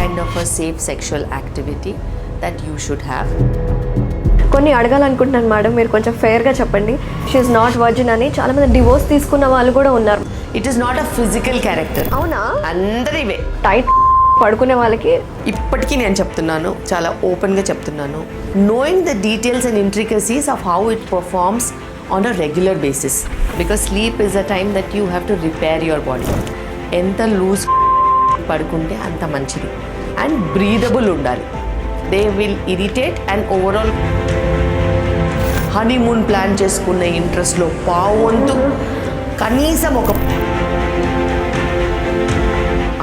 kind of a safe sexual activity that you should have. కొన్ని అడగాలనుకుంటున్నాను madam, మీరు కొంచెం ఫెయిర్గా చెప్పండి. షీఈస్ నాట్ వర్జిన్ అని చాలామంది డివోర్స్ తీసుకున్న వాళ్ళు కూడా ఉన్నారు. It is not a physical character. అవునా? అందరివే టైట్ పడుకునే వాళ్ళకి ఇప్పటికీ నేను చెప్తున్నాను, చాలా ఓపెన్గా చెప్తున్నాను. Knowing the details and intricacies of how it performs on a regular basis, because sleep is a time that you have to repair your body. ఎంత లూజ్ పడుకుంటే అంత మంచిది. అండ్ బ్రీదబుల్ ఉండాలి. They will irritate and overall honeymoon plan చేసుకున్న ఇంట్రెస్ట్లో పావంతు కనీసం ఒక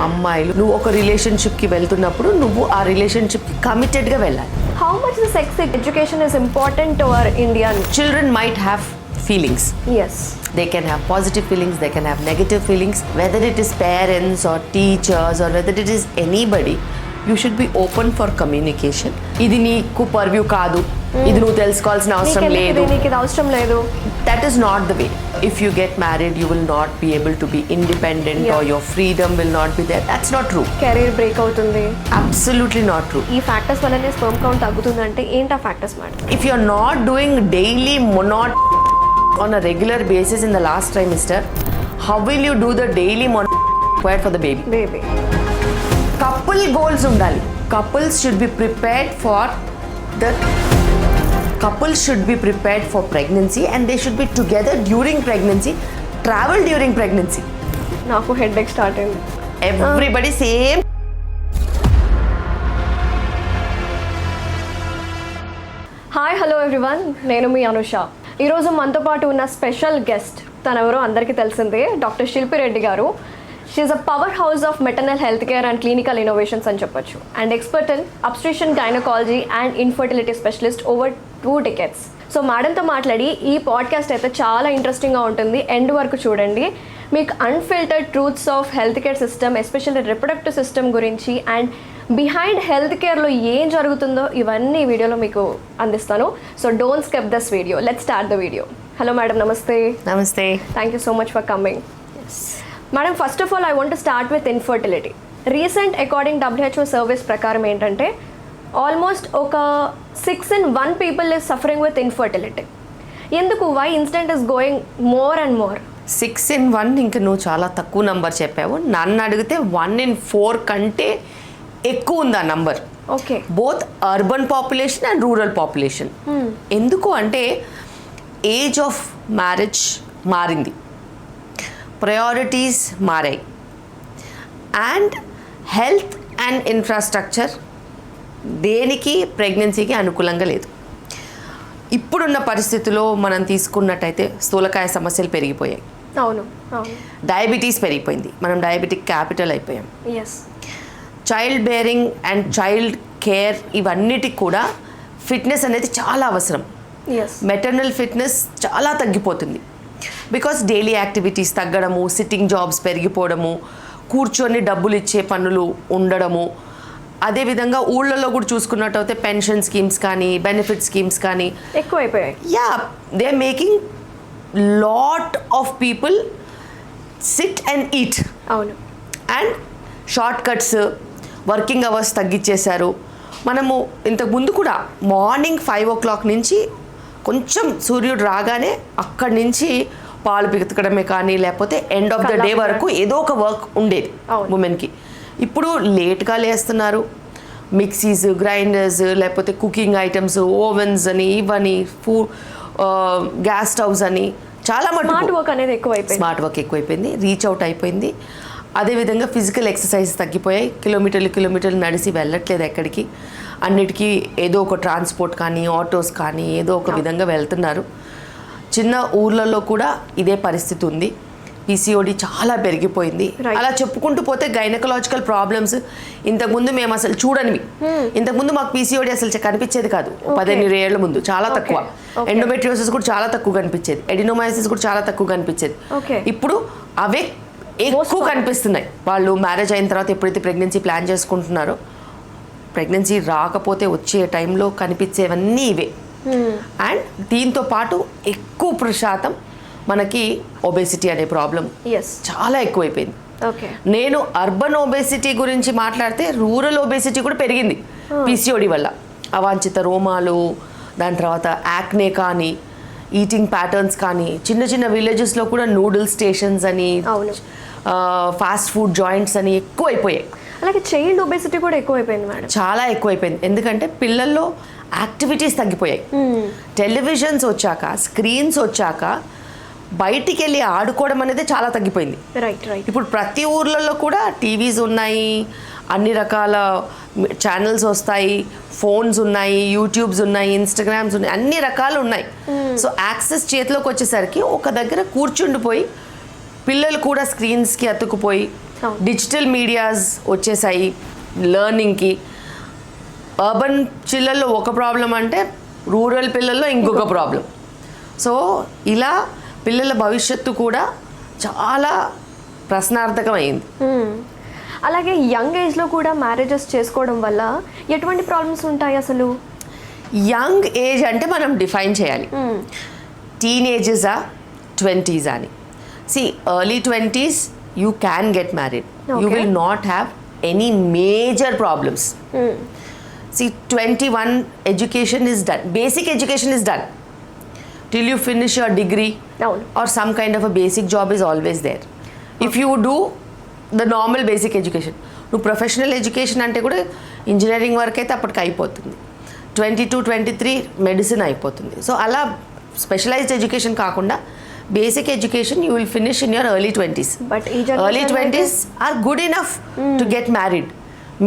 అమ్మాయిలు నువ్వు ఒక రిలేషన్షిప్కి వెళ్తున్నప్పుడు నువ్వు ఆ రిలేషన్షిప్కి కమిటెడ్గా వెళ్ళాలి. How much the sex education is important to our Indian children might have feelings. Yes, they can have positive feelings, they can have negative feelings, whether it is parents or teachers or whether it is anybody. You should be open for communication. ఇది నీకు purview కాదు, ఇది నువ్వు తెలుసుకోవాల్సిన అవసరం లేదు, నీకు ఇది అవసరం లేదు. That is not the way. If you get married, you will not be able to be independent, or your freedom will not be there. That's not true. Career break అవుతుంది. Absolutely not true. ఈ factors వల్లనే sperm count తగ్గుతుందంటే ఏంటా factors madam? If you're not doing daily on a regular basis in the last trimester, how will you do the daily required for the baby? Couple goals undali. Couples should be prepared for pregnancy, and they should be together during pregnancy, travel during pregnancy. నాకు headache start అయింది. Everybody same. Hi, hello everyone, నేను మీ అనుష. ఈరోజు మనతో పాటు ఉన్న special guest తనెవరో అందరికీ తెలిసిందే, doctor Shilpi Reddy గారు. She is a powerhouse of maternal health care and clinical innovations అని చెప్పొచ్చు, and expert in obstetrics gynaecology and infertility specialist over 2 decades. So మేడంతో మాట్లాడి ఈ పాడ్కాస్ట్ అయితే చాలా ఇంట్రెస్టింగ్గా ఉంటుంది. ఎండ్ వరకు చూడండి. మీకు unfiltered truths of health care system, especially reproductive system గురించి అండ్ బిహైండ్ హెల్త్ కేర్లో ఏం జరుగుతుందో ఇవన్నీ ఈ వీడియోలో మీకు అందిస్తాను. So don't skip this video. Let's start the video. Hello madam, నమస్తే. Namaste. Thank you so much for coming. Madam, first of all I want to start with infertility. Recent according WHO service ప్రకారం ఏంటంటే almost ఒక 6 in 1 people is suffering with infertility. ఎందుకు? Why incident is going more and more? 6 in 1 ఇంక నువ్వు చాలా తక్కువ number చెప్పావు. నన్ను అడిగితే 1 in 4 కంటే ఎక్కువ ఉంది ఆ number. Okay. Both urban population and rural population. ఎందుకు అంటే ఏజ్ ఆఫ్ మ్యారేజ్ మారింది, ప్రయారిటీస్ మారాయి, అండ్ హెల్త్ అండ్ ఇన్ఫ్రాస్ట్రక్చర్ దేనికి ప్రెగ్నెన్సీకి అనుకూలంగా లేదు. ఇప్పుడున్న పరిస్థితిలో మనం తీసుకున్నట్టయితే స్థూలకాయ సమస్యలు పెరిగిపోయాయి. అవును, డయాబెటీస్ పెరిగిపోయింది, మనం డయాబెటిక్ క్యాపిటల్ అయిపోయాం. Yes. Child bearing and child care ఇవన్నిటికి కూడా ఫిట్నెస్ అనేది చాలా అవసరం. మెటర్నల్ ఫిట్నెస్ చాలా తగ్గిపోతుంది. బికాస్ డైలీ యాక్టివిటీస్ తగ్గడము, సిట్టింగ్ జాబ్స్ పెరిగిపోవడము, కూర్చొని డబ్బులు ఇచ్చే పనులు ఉండడము, అదేవిధంగా ఊళ్ళల్లో కూడా చూసుకున్నట్టయితే పెన్షన్ స్కీమ్స్ కానీ బెనిఫిట్ స్కీమ్స్ కానీ ఎక్కువైపోయాయి. Yeah, they are making lot of people sit and eat. అవును. And shortcuts, working hours తగ్గించేశారు. మనము ఇంతకుముందు కూడా మార్నింగ్ 5 o'clock నుంచి కొంచెం సూర్యుడు రాగానే అక్కడి నుంచి పాలు పితకడమే కానీ లేకపోతే ఎండ్ ఆఫ్ ద డే వరకు ఏదో ఒక వర్క్ ఉండేది ఉమెన్కి. ఇప్పుడు లేట్గా లేస్తున్నారు. మిక్సీస్, గ్రైండర్స్, లేకపోతే కుకింగ్ ఐటమ్స్, ఓవెన్స్ అని, ఇవని, గ్యాస్ స్టవ్స్ అని చాలా మటుకు స్మార్ట్ వర్క్ ఎక్కువైపోయింది, రీచ్ అవుట్ అయిపోయింది. అదేవిధంగా ఫిజికల్ ఎక్సర్సైజ్ తగ్గిపోయాయి. కిలోమీటర్లు నడిచి వెళ్ళట్లేదు ఎక్కడికి. అన్నిటికీ ఏదో ఒక ట్రాన్స్పోర్ట్ కానీ ఆటోస్ కానీ ఏదో ఒక విధంగా వెళ్తున్నారు. చిన్న ఊర్లలో కూడా ఇదే పరిస్థితి ఉంది. PCOD చాలా పెరిగిపోయింది. అలా చెప్పుకుంటూ పోతే గైనకలాజికల్ ప్రాబ్లమ్స్ ఇంతకుముందు మేము అసలు చూడనివి. ఇంతకుముందు మాకు PCOD అసలు కనిపించేది కాదు. 15 ఏళ్ల ముందు చాలా తక్కువ. ఎండోమెట్రియోసిస్ కూడా చాలా తక్కువ కనిపించేది. ఎడినోమైసిస్ కూడా చాలా తక్కువ కనిపించేది. ఇప్పుడు అవే ఎక్కువ కనిపిస్తున్నాయి. వాళ్ళు మ్యారేజ్ అయిన తర్వాత ఎప్పుడైతే ప్రెగ్నెన్సీ ప్లాన్ చేసుకుంటున్నారో, ప్రెగ్నెన్సీ రాకపోతే వచ్చే టైంలో కనిపించేవన్నీ ఇవే. అండ్ దీంతో పాటు ఎక్కువ శాతం మనకి ఒబేసిటీ అనే ప్రాబ్లం చాలా ఎక్కువైపోయింది. ఓకే. నేను అర్బన్ ఒబేసిటీ గురించి మాట్లాడితే రూరల్ ఒబేసిటీ కూడా పెరిగింది పీసీఓడి వల్ల. అవాంఛిత రోమాలు, దాని తర్వాత యాక్నే కానీ, ఈటింగ్ ప్యాటర్న్స్ కానీ, చిన్న చిన్న విలేజెస్లో కూడా నూడిల్ స్టేషన్స్ అని, ఫాస్ట్ ఫుడ్ జాయింట్స్ అని ఎక్కువైపోయాయి. అలాగే చైల్డ్ ఒబేసిటీ కూడా ఎక్కువైపోయింది మేడం. చాలా ఎక్కువైపోయింది. ఎందుకంటే పిల్లల్లో యాక్టివిటీస్ తగ్గిపోయాయి. టెలివిజన్స్ వచ్చాక, స్క్రీన్స్ వచ్చాక బయటికి వెళ్ళి ఆడుకోవడం అనేది చాలా తగ్గిపోయింది. ఇప్పుడు ప్రతి ఊర్లలో కూడా టీవీస్ ఉన్నాయి, అన్ని రకాల ఛానల్స్ వస్తాయి, ఫోన్స్ ఉన్నాయి, యూట్యూబ్స్ ఉన్నాయి, ఇన్స్టాగ్రామ్స్ ఉన్నాయి, అన్ని రకాలు ఉన్నాయి. సో యాక్సెస్ చేతిలోకి వచ్చేసరికి ఒక దగ్గర కూర్చుండిపోయి పిల్లలు కూడా స్క్రీన్స్కి అతుక్కుపోయి డిజిటల్ మీడియాస్ వచ్చేసాయి లెర్నింగ్కి. అర్బన్ పిల్లల్లో ఒక ప్రాబ్లం అంటే రూరల్ పిల్లల్లో ఇంకొక ప్రాబ్లం. సో ఇలా పిల్లల భవిష్యత్తు కూడా చాలా ప్రశ్నార్థకమైంది. అలాగే యంగ్ ఏజ్లో కూడా మ్యారేజెస్ చేసుకోవడం వల్ల ఎటువంటి ప్రాబ్లమ్స్ ఉంటాయి అసలు? యంగ్ ఏజ్ అంటే మనం డిఫైన్ చేయాలి. టీనేజెసా 20s అని. Early 20s you can get married. Okay. You will not have any major problems. 21 education is done. Basic education is done. Till you finish your degree or some kind of a basic job is always there. If you do the normal basic education. నువ్వు professional education అంటే కూడా engineering వరకు అయితే అప్పటికి అయిపోతుంది. 22, 23 medicine అయిపోతుంది. So అలా specialised education కాకుండా basic education you will finish in your early 20s. But early 20s are good enough to get married.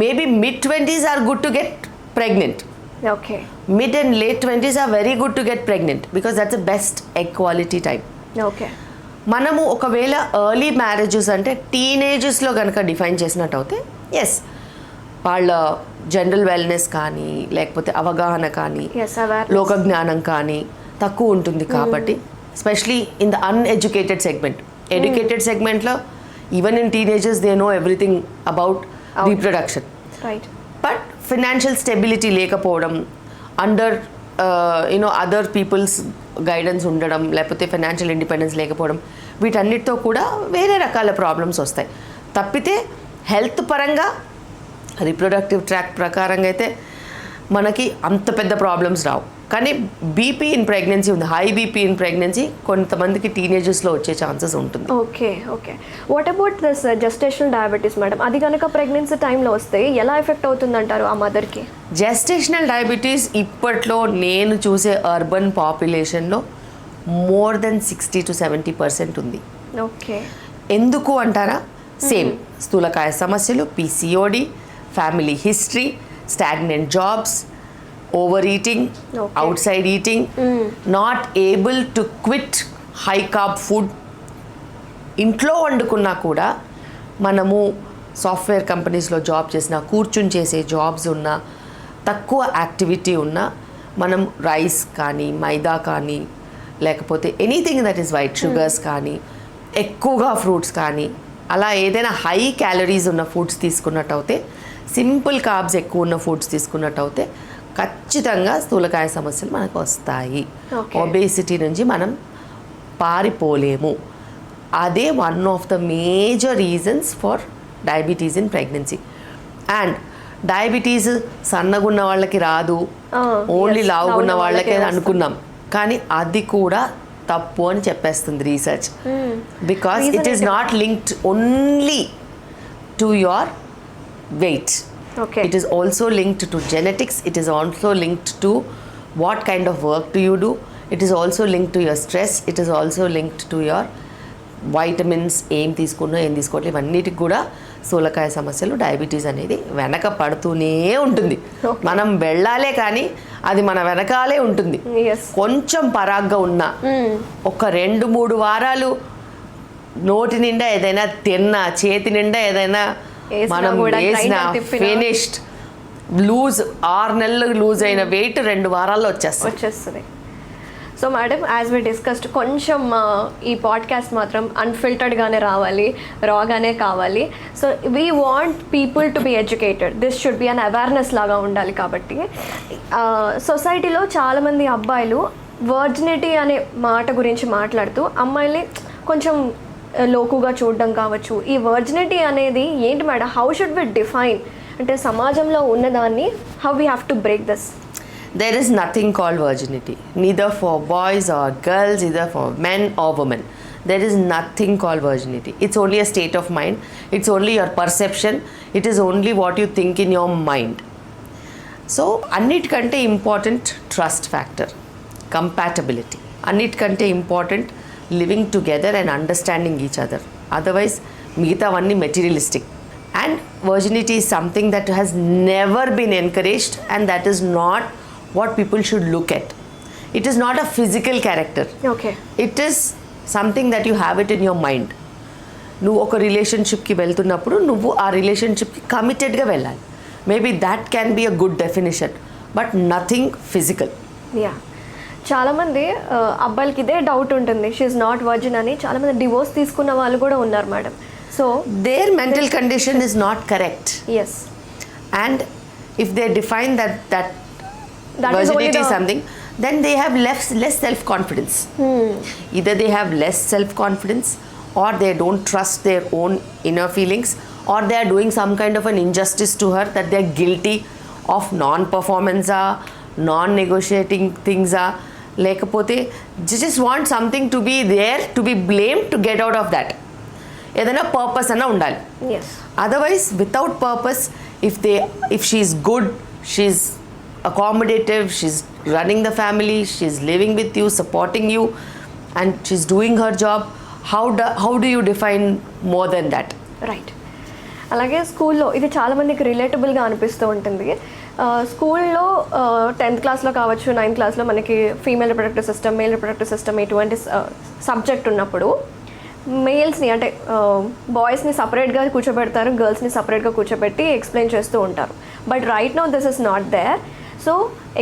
Maybe mid 20s are good to get pregnant. Okay. Mid and late 20s are very good to get pregnant because that's the best egg quality time. Okay. మనము ఒకవేళ early marriages అంటే టీనేజెస్లో కనుక define చేసినట్టు అయితే yes, వాళ్ళ general wellness కానీ లేకపోతే అవగాహన కానీ లోక జ్ఞానం కానీ తక్కువ ఉంటుంది. కాబట్టి especially in the uneducated segment. Educated segment lo even in teenagers they know everything about reproduction. Right. But financial stability lekapovam, under other people's guidance ఉండడం లేకపోతే ఫైనాన్షియల్ ఇండిపెండెన్స్ లేకపోవడం, వీటన్నిటితో కూడా వేరే రకాల ప్రాబ్లమ్స్ వస్తాయి. తప్పితే హెల్త్ పరంగా రిప్రొడక్టివ్ ట్రాక్ ప్రకారంగా అయితే మనకి అంత పెద్ద ప్రాబ్లమ్స్ రావు. కానీ బీపీ ఇన్ ప్రెగ్నెన్సీ ఉంది, హై బీపీ ఇన్ ప్రెగ్నెన్సీ కొంతమందికి టీనేజెస్లో వచ్చే ఛాన్సెస్ ఉంటుంది. Okay. What about this gestational diabetes madam? అది కనుక ప్రెగ్నెన్సీ టైంలో వస్తే ఎలా ఎఫెక్ట్ అవుతుందంటారు ఆ మదర్కి? జెస్టేషనల్ డయాబెటీస్ ఇప్పట్లో నేను చూసే అర్బన్ పాపులేషన్లో మోర్ దెన్ 60 to 70% ఉంది. ఓకే. ఎందుకు అంటారా? సేమ్ స్థూలకాయ సమస్యలు, PCOD, family history, stagnant jobs, overeating, outside eating, not able to quit high carb food. ఇంట్లో వండుకున్నా కూడా మనము సాఫ్ట్వేర్ కంపెనీస్లో జాబ్ చేసినా, కూర్చుని చేసే జాబ్స్ ఉన్నా, తక్కువ యాక్టివిటీ ఉన్నా మనం రైస్ కానీ మైదా కానీ లేకపోతే anything that is white sugars కానీ ఎక్కువగా ఫ్రూట్స్ కానీ అలా ఏదైనా హై క్యాలరీస్ ఉన్న ఫుడ్స్ తీసుకున్నట్టు అయితే, సింపుల్ కార్బ్స్ ఎక్కువ ఉన్న ఫుడ్స్ తీసుకున్నట్టు అయితే ఖచ్చితంగా స్థూలకాయ సమస్యలు మనకు వస్తాయి. ఒబేసిటీ నుంచి మనం పారిపోలేము. అదే one of the major reasons for diabetes in pregnancy. And diabetes సన్నగున్న వాళ్ళకి రాదు, ఓన్లీ లావుగున్న వాళ్ళకే అనుకున్నాం, కానీ అది కూడా తప్పు అని చెప్పేస్తుంది research. Because it is not linked only to your weight. Okay. It is also linked to genetics. It is also linked to what kind of work do you do. It is also linked to your stress. It is also linked to your vitamins. ఏం తీసుకున్నా ఏం తీసుకోవట్లేదు, ఇవన్నిటికి కూడా స్థూలకాయ సమస్యలు, diabetes అనేది వెనక పడుతూనే ఉంటుంది. మనం వెళ్ళాలే కానీ అది మన వెనకాలే ఉంటుంది. కొంచెం పరాగ్గా ఉన్నా ఒక 2-3 వారాలు నోటి నిండా ఏదైనా తిన్నా, చేతి నిండా ఏదైనా మనం వేసిన ఫినిష్డ్ లూజ్ 6 నెలలు లూజ్ అయిన వెయిట్ 2 వారాల్లో వచ్చేస్తుంది. So madam, as we discussed, కొంచెం ఈ పాడ్కాస్ట్ మాత్రం అన్ఫిల్టర్డ్గానే రావాలి, రాగానే కావాలి. So we want people to be educated. This should be an awareness లాగా ఉండాలి. కాబట్టి సొసైటీలో చాలామంది అబ్బాయిలు వర్జినిటీ అనే మాట గురించి మాట్లాడుతూ అమ్మాయిల్ని కొంచెం లోకుగా చూడడం కావచ్చు. ఈ వర్జినిటీ అనేది ఏంటి madam? How should we define? అంటే సమాజంలో ఉన్నదాన్ని how we have to break this? There is nothing called virginity, neither for boys or girls, either for men or women. There is nothing called virginity. It's only a state of mind. It's only your perception. It is only what you think in your mind. So, అన్నిటికంటే important trust factor, compatibility. అన్నిటికంటే important living together and understanding each other. Otherwise మిగతావన్నీ materialistic. And virginity is something that has never been encouraged, and that is not what people should look at. It is not a physical character. Okay. It is something that you have it in your mind. నువ్వు ఒక రిలేషన్షిప్కి వెళ్తున్నప్పుడు నువ్వు ఆ రిలేషన్షిప్కి కమిటెడ్గా వెళ్ళాలి. Maybe that can be a good definition, but nothing physical. Yeah, చాలామంది అబ్బాయిలకి ఇదే డౌట్ ఉంటుంది, షీఈ్ నాట్ వర్జిన్ అని. చాలామంది డివోర్స్ తీసుకున్న వాళ్ళు కూడా ఉన్నారు madam. So their mental condition is not correct. Yes. And if they define that virginity is something, then they have less self-confidence. Either they have less self-confidence, or they don't trust their own inner feelings, or they are doing some kind of an injustice to her, that they are guilty of non-performance, non-negotiating things, lekapothe just want something to be there, to be blamed, to get out of that. ఏదైనా purpose అన్న ఉండాలి. Otherwise without purpose, if she's good, she's accommodative, she's running the family, she's living with you, supporting you, and she's doing her job, how do you define more than that? Right. అలాగే స్కూల్లో ఇది చాలామందికి రిలేటబుల్గా అనిపిస్తూ ఉంటుంది. స్కూల్లో 10th క్లాస్లో కావచ్చు, 9th క్లాస్లో మనకి female reproductive system, male reproductive system ఇటువంటి సబ్జెక్ట్ ఉన్నప్పుడు మేల్స్ని అంటే బాయ్స్ని సపరేట్గా కూర్చోబెడతారు, గర్ల్స్ని సపరేట్గా కూర్చోబెట్టి ఎక్స్ప్లెయిన్ చేస్తూ ఉంటారు. But right now this is not there. So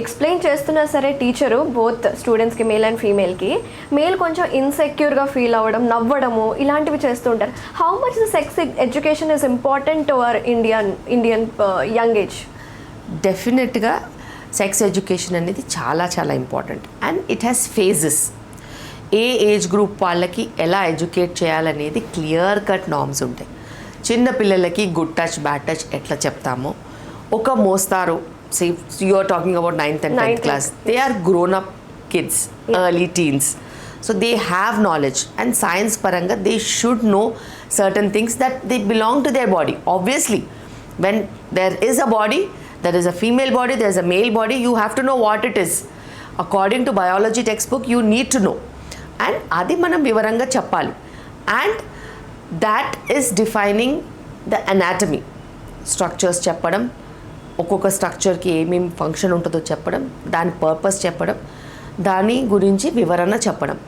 explain చేస్తున్నా సరే టీచరు బోత్ స్టూడెంట్స్కి, మేల్ అండ్ ఫీమేల్కి, మేల్ కొంచెం ఇన్సెక్యూర్గా ఫీల్ అవ్వడం, నవ్వడము ఇలాంటివి చేస్తూ ఉంటారు. How much the sex education is important to our Indian young age? డెఫినెట్గా సెక్స్ ఎడ్యుకేషన్ అనేది చాలా చాలా important, and it has phases. ఏ ఏజ్ గ్రూప్ వాళ్ళకి ఎలా ఎడ్యుకేట్ చేయాలనేది క్లియర్ కట్ నార్మ్స్ ఉంటాయి. చిన్న పిల్లలకి గుడ్ టచ్, బ్యాడ్ టచ్ ఎట్లా చెప్తామో, ఒక మోస్తారు, say you are talking about 9th and 10th class, they are grown up kids, early teens, so they have knowledge, and science పరంగా they should know certain things that they belong to their body. Obviously when there is a body, there is a female body, there is a male body, you have to know what it is. According to biology textbook you need to no, and అది మనం వివరంగా చెప్పాలి. And that is defining the anatomy, structures చెప్పడం, ఒక్కొక్క స్ట్రక్చర్కి ఏమేమి function ఉంటుందో చెప్పడం, దాని పర్పస్ చెప్పడం, దాని గురించి వివరణ చెప్పడం.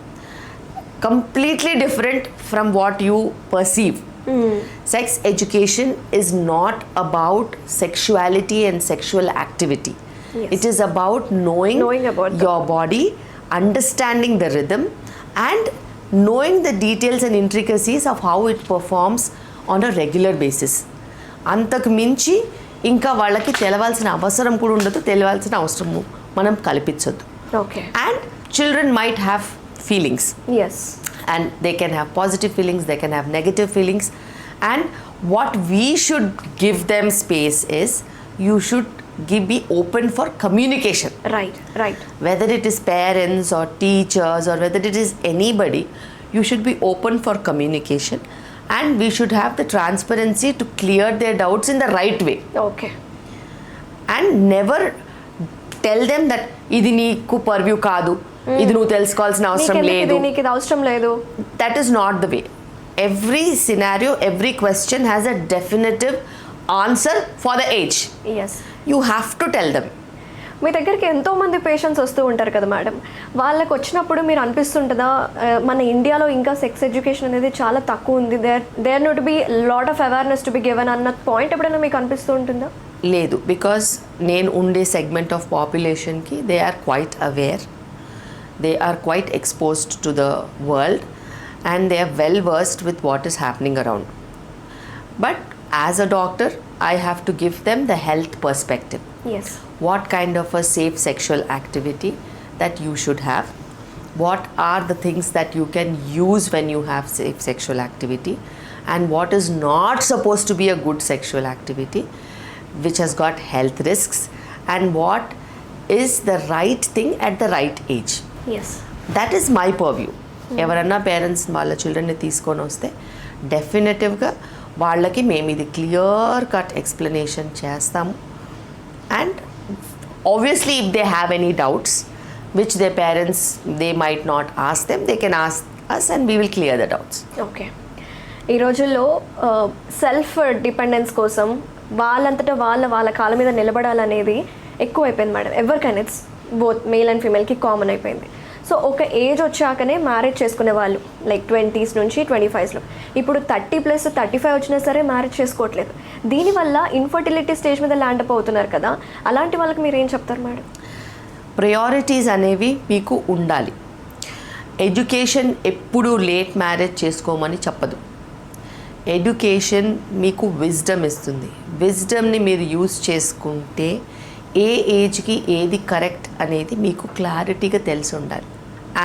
Completely different from what you perceive. Sex education is not about sexuality and sexual activity. It is about knowing about your body, understanding the rhythm, and knowing the details and intricacies of how it performs on a regular basis. అంతకు మించి ఇంకా వాళ్ళకి తెలవాల్సిన అవసరం కూడా ఉండదు, తెలవాల్సిన అవసరము మనం కల్పించొద్దు. Okay. And children might have feelings. Yes. And they can have positive feelings, they can have negative feelings, and what we should give them space is, you should be open for communication. Right. Whether it is parents or teachers or whether it is anybody, you should be open for communication, and we should have the transparency to clear their doubts in the right way. Okay. And never tell them that ఇది నీకు purview కాదు, ఇది నువ్వు తెలుసుకోవాల్సిన అవసరం లేదు. That is not the way. Every scenario, every question has a definitive answer for the age. Yes. You have to tell them. మీ దగ్గరికి ఎంతోమంది పేషెంట్స్ వస్తూ ఉంటారు కదా మేడం, వాళ్ళకి వచ్చినప్పుడు మీరు అనిపిస్తుంటుందా మన ఇండియాలో ఇంకా సెక్స్ ఎడ్యుకేషన్ అనేది చాలా తక్కువ ఉంది, there not be lot of awareness to be given అన్న పాయింట్ ఎప్పుడైనా మీకు అనిపిస్తూ ఉంటుందా? లేదు, బికాస్ నేను ఉండే సెగ్మెంట్ ఆఫ్ పాపులేషన్కి they are quite aware, they are quite exposed to the world, and they are well versed with what is happening around. But as a doctor I have to give them the health perspective. Yes. What kind of a safe sexual activity that you should have, what are the things that you can use when you have safe sexual activity, and what is not supposed to be a good sexual activity, which has got health risks, and what is the right thing at the right age. Yes that is my purview. ఎవరన్నా parents వాళ్ళ చిల్డ్రన్ని తీసుకొని వస్తే డెఫినెటివ్గా వాళ్ళకి మేము ఇది clear cut explanation చేస్తాము. And obviously if they have any doubts which they parents they might not ask them, they can ask us and we will clear the doubts. Okay. ఈ రోజుల్లో సెల్ఫ్ డిపెండెన్స్ కోసం వాళ్ళంతటా వాళ్ళ కాళ్ళ మీద నిలబడాలనేది ఎక్కువైపోయింది మేడం. ఎవరికైనా ఇట్స్ బోత్ మేల్ అండ్ ఫీమేల్కి కామన్ అయిపోయింది. సో ఒక ఏజ్ వచ్చాకనే మ్యారేజ్ చేసుకునే వాళ్ళు, లైక్ 20s నుంచి 25sలో. ఇప్పుడు 30+ 35 వచ్చినా సరే మ్యారేజ్ చేసుకోవట్లేదు. దీనివల్ల ఇన్ఫర్టిలిటీ స్టేజ్ మీద ల్యాండ్ అప్ అవుతున్నారు కదా, అలాంటి వాళ్ళకి మీరు ఏం చెప్తారు మేడం? ప్రయారిటీస్ అనేవి మీకు ఉండాలి. ఎడ్యుకేషన్ ఎప్పుడు లేట్ మ్యారేజ్ చేసుకోమని చెప్పదు. ఎడ్యుకేషన్ మీకు విజ్డమ్ ఇస్తుంది. విజ్డమ్ని మీరు యూజ్ చేసుకుంటే ఏ ఏజ్కి ఏది కరెక్ట్ అనేది మీకు క్లారిటీగా తెలిసి ఉండాలి.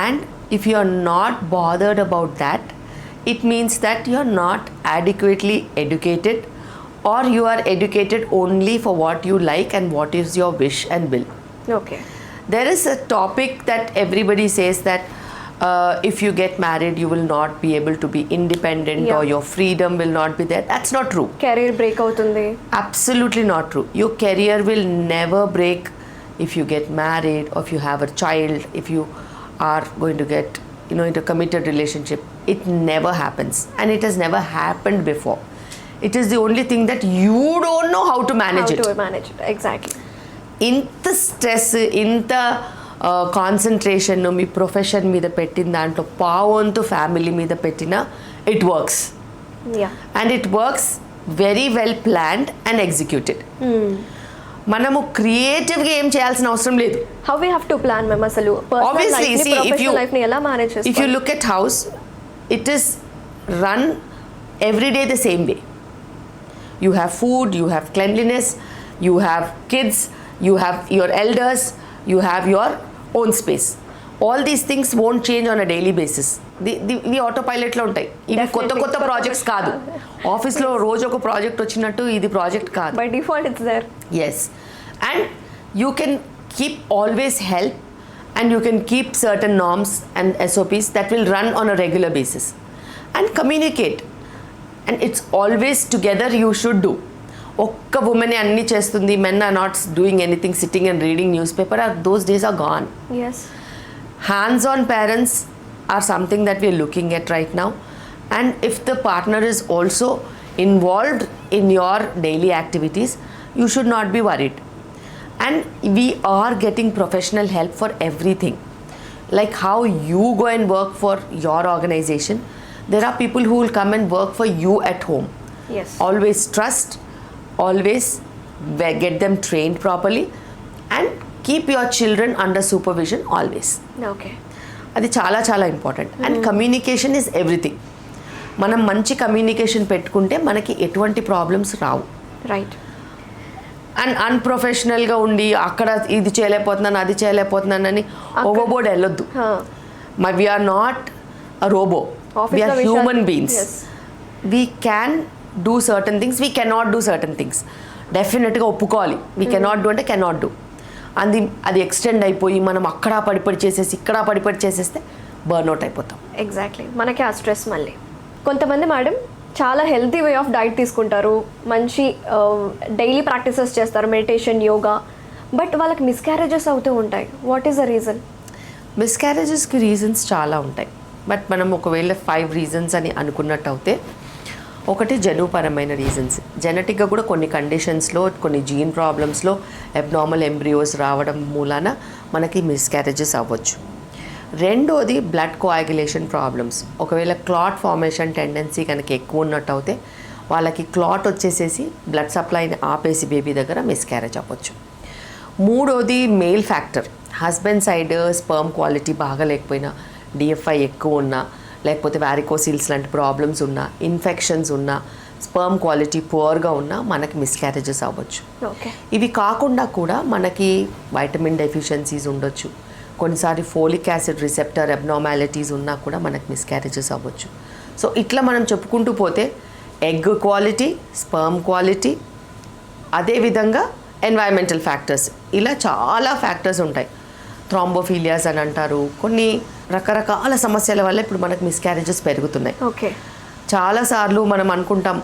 And if you are not bothered about that, it means that you are not adequately educated, or you are educated only for what you like and what is your wish and will. Okay. There is a topic that everybody says that if you get married you will not be able to be independent, Yeah. or your freedom will not be there. That's not true. Career break అవుతుంది. Absolutely not true. Your career will never break if you get married, or if you have a child, if you are going to get into a committed relationship. It never happens, and it has never happened before. It is the only thing that you don't know how to manage it. How to manage it, exactly. ఇంత stress, ఇంత concentration మీ profession మీద పెట్టిన దాంట్లో పావంతు family మీద పెట్టిన it works. Yeah. And it works very well planned and executed. మనము క్రియేటివ్గా ఏం చేయాల్సిన అవసరం లేదు. How we have to plan ma'am అసలు Obviously, see, ప్రొఫెషనల్ లైఫ్ని ఎలా మేనేజ్ If you చేసుకోవాలి? look at house, it is run every day the same way. You have food, you have cleanliness, you have kids, you have your elders, you have your own space. All these things won't change on a daily basis. ఇవి ఆటోపైలట్లో ఉంటాయి. ఇవి కొత్త కొత్త projects కాదు. ఆఫీస్లో రోజు ఒక project వచ్చినట్టు ఇది ప్రాజెక్ట్ కాదు. By default it's there. Yes, and you can keep always help, and you can keep certain norms and SOPs that will run on a regular basis, and communicate, and it's always together you should do. ఒక్క ఉమెనే అన్నీ చేస్తుంది, men are not doing anything, sitting and reading newspaper, those days are gone. Yes. Hands-on parents are something that we are looking at right now, and if the partner is also involved in your daily activities, you should not be worried. And we are getting professional help for everything. Like how you go and work for your organization, there are people who will come and work for you at home. Yes. Always trust, always get them trained properly, and keep your children under supervision always. Okay. అది చాలా చాలా important. And communication is everything. మనం మంచి communication పెట్టుకుంటే మనకి ఎటువంటి problems రావు. Right. And అన్ప్రొఫెషనల్గా ఉండి అక్కడ ఇది చేయలేకపోతున్నాను అది చేయలేకపోతున్నాను అని ఓవర్బోర్డ్ వెళ్ళొద్దు. We're not a robot, we're human beings. We can do certain things, we cannot do certain things. డెఫినెట్గా ఒప్పుకోవాలి. వీ కెనాట్ డూ అంటే కెనాట్ డూ. అది ఎక్స్టెండ్ అయిపోయి మనం అక్కడ పడిపడి చేసేసి ఇక్కడ పడిపడి చేసేస్తే బర్న్అవుట్ అయిపోతాం. ఎగ్జాక్ట్లీ. మనకి ఆ స్ట్రెస్ మళ్ళీ. కొంతమంది మేడం చాలా హెల్తీ వే ఆఫ్ డైట్ తీసుకుంటారు, మంచి డైలీ ప్రాక్టీసెస్ చేస్తారు, మెడిటేషన్, యోగా, బట్ వాళ్ళకి మిస్క్యారేజెస్ అవుతూ ఉంటాయి. What is the reason? మిస్క్యారేజెస్కి రీజన్స్ చాలా ఉంటాయి. బట్ మనం ఒకవేళ 5 రీజన్స్ అని అనుకున్నట్టు అయితే, ఒకటి జన్యుపరమైన రీజన్స్. జెనెటిక్గా కూడా కొన్ని కండిషన్స్లో, కొన్ని జీన్ ప్రాబ్లమ్స్లో అబ్నార్మల్ ఎంబ్రియోస్ రావడం మూలాన మనకి మిస్క్యారేజెస్ అవ్వచ్చు. రెండోది బ్లడ్ కోయాగులేషన్ ప్రాబ్లమ్స్. ఒకవేళ క్లాట్ ఫార్మేషన్ టెండెన్సీ కనుక ఎక్కువ ఉన్నట్టు అయితే వాళ్ళకి క్లాట్ వచ్చేసేసి బ్లడ్ సప్లైని ఆపేసి బేబీ దగ్గర మిస్క్యారేజ్ అవ్వచ్చు. మూడోది male factor. Husband side sperm quality బాగా లేకపోయినా, డిఎఫ్ఐ ఎక్కువ ఉన్నా, లేకపోతే వారికోసిల్స్ లాంటి ప్రాబ్లమ్స్ ఉన్నా, ఇన్ఫెక్షన్స్ ఉన్నా, స్పర్మ్ క్వాలిటీ పువర్గా ఉన్నా మనకి మిస్క్యారేజెస్ అవ్వచ్చు. ఓకే. ఇవి కాకుండా కూడా మనకి వైటమిన్ డెఫిషియన్సీస్ ఉండొచ్చు, కొన్నిసారి ఫోలిక్ యాసిడ్ రిసెప్టర్ అబ్నార్మాలిటీస్ ఉన్నా కూడా మనకు మిస్క్యారేజెస్ అవ్వచ్చు. సో ఇట్లా మనం చెప్పుకుంటూ పోతే ఎగ్ క్వాలిటీ, స్పర్మ్ క్వాలిటీ, అదేవిధంగా ఎన్వైరన్మెంటల్ ఫ్యాక్టర్స్, ఇలా చాలా ఫ్యాక్టర్స్ ఉంటాయి. థ్రాంబోఫీలియాస్ అని అంటారు. కొన్ని రకరకాల సమస్యల వల్ల ఇప్పుడు మనకు మిస్క్యారేజెస్ పెరుగుతున్నాయి. ఓకే. చాలాసార్లు మనం అనుకుంటాం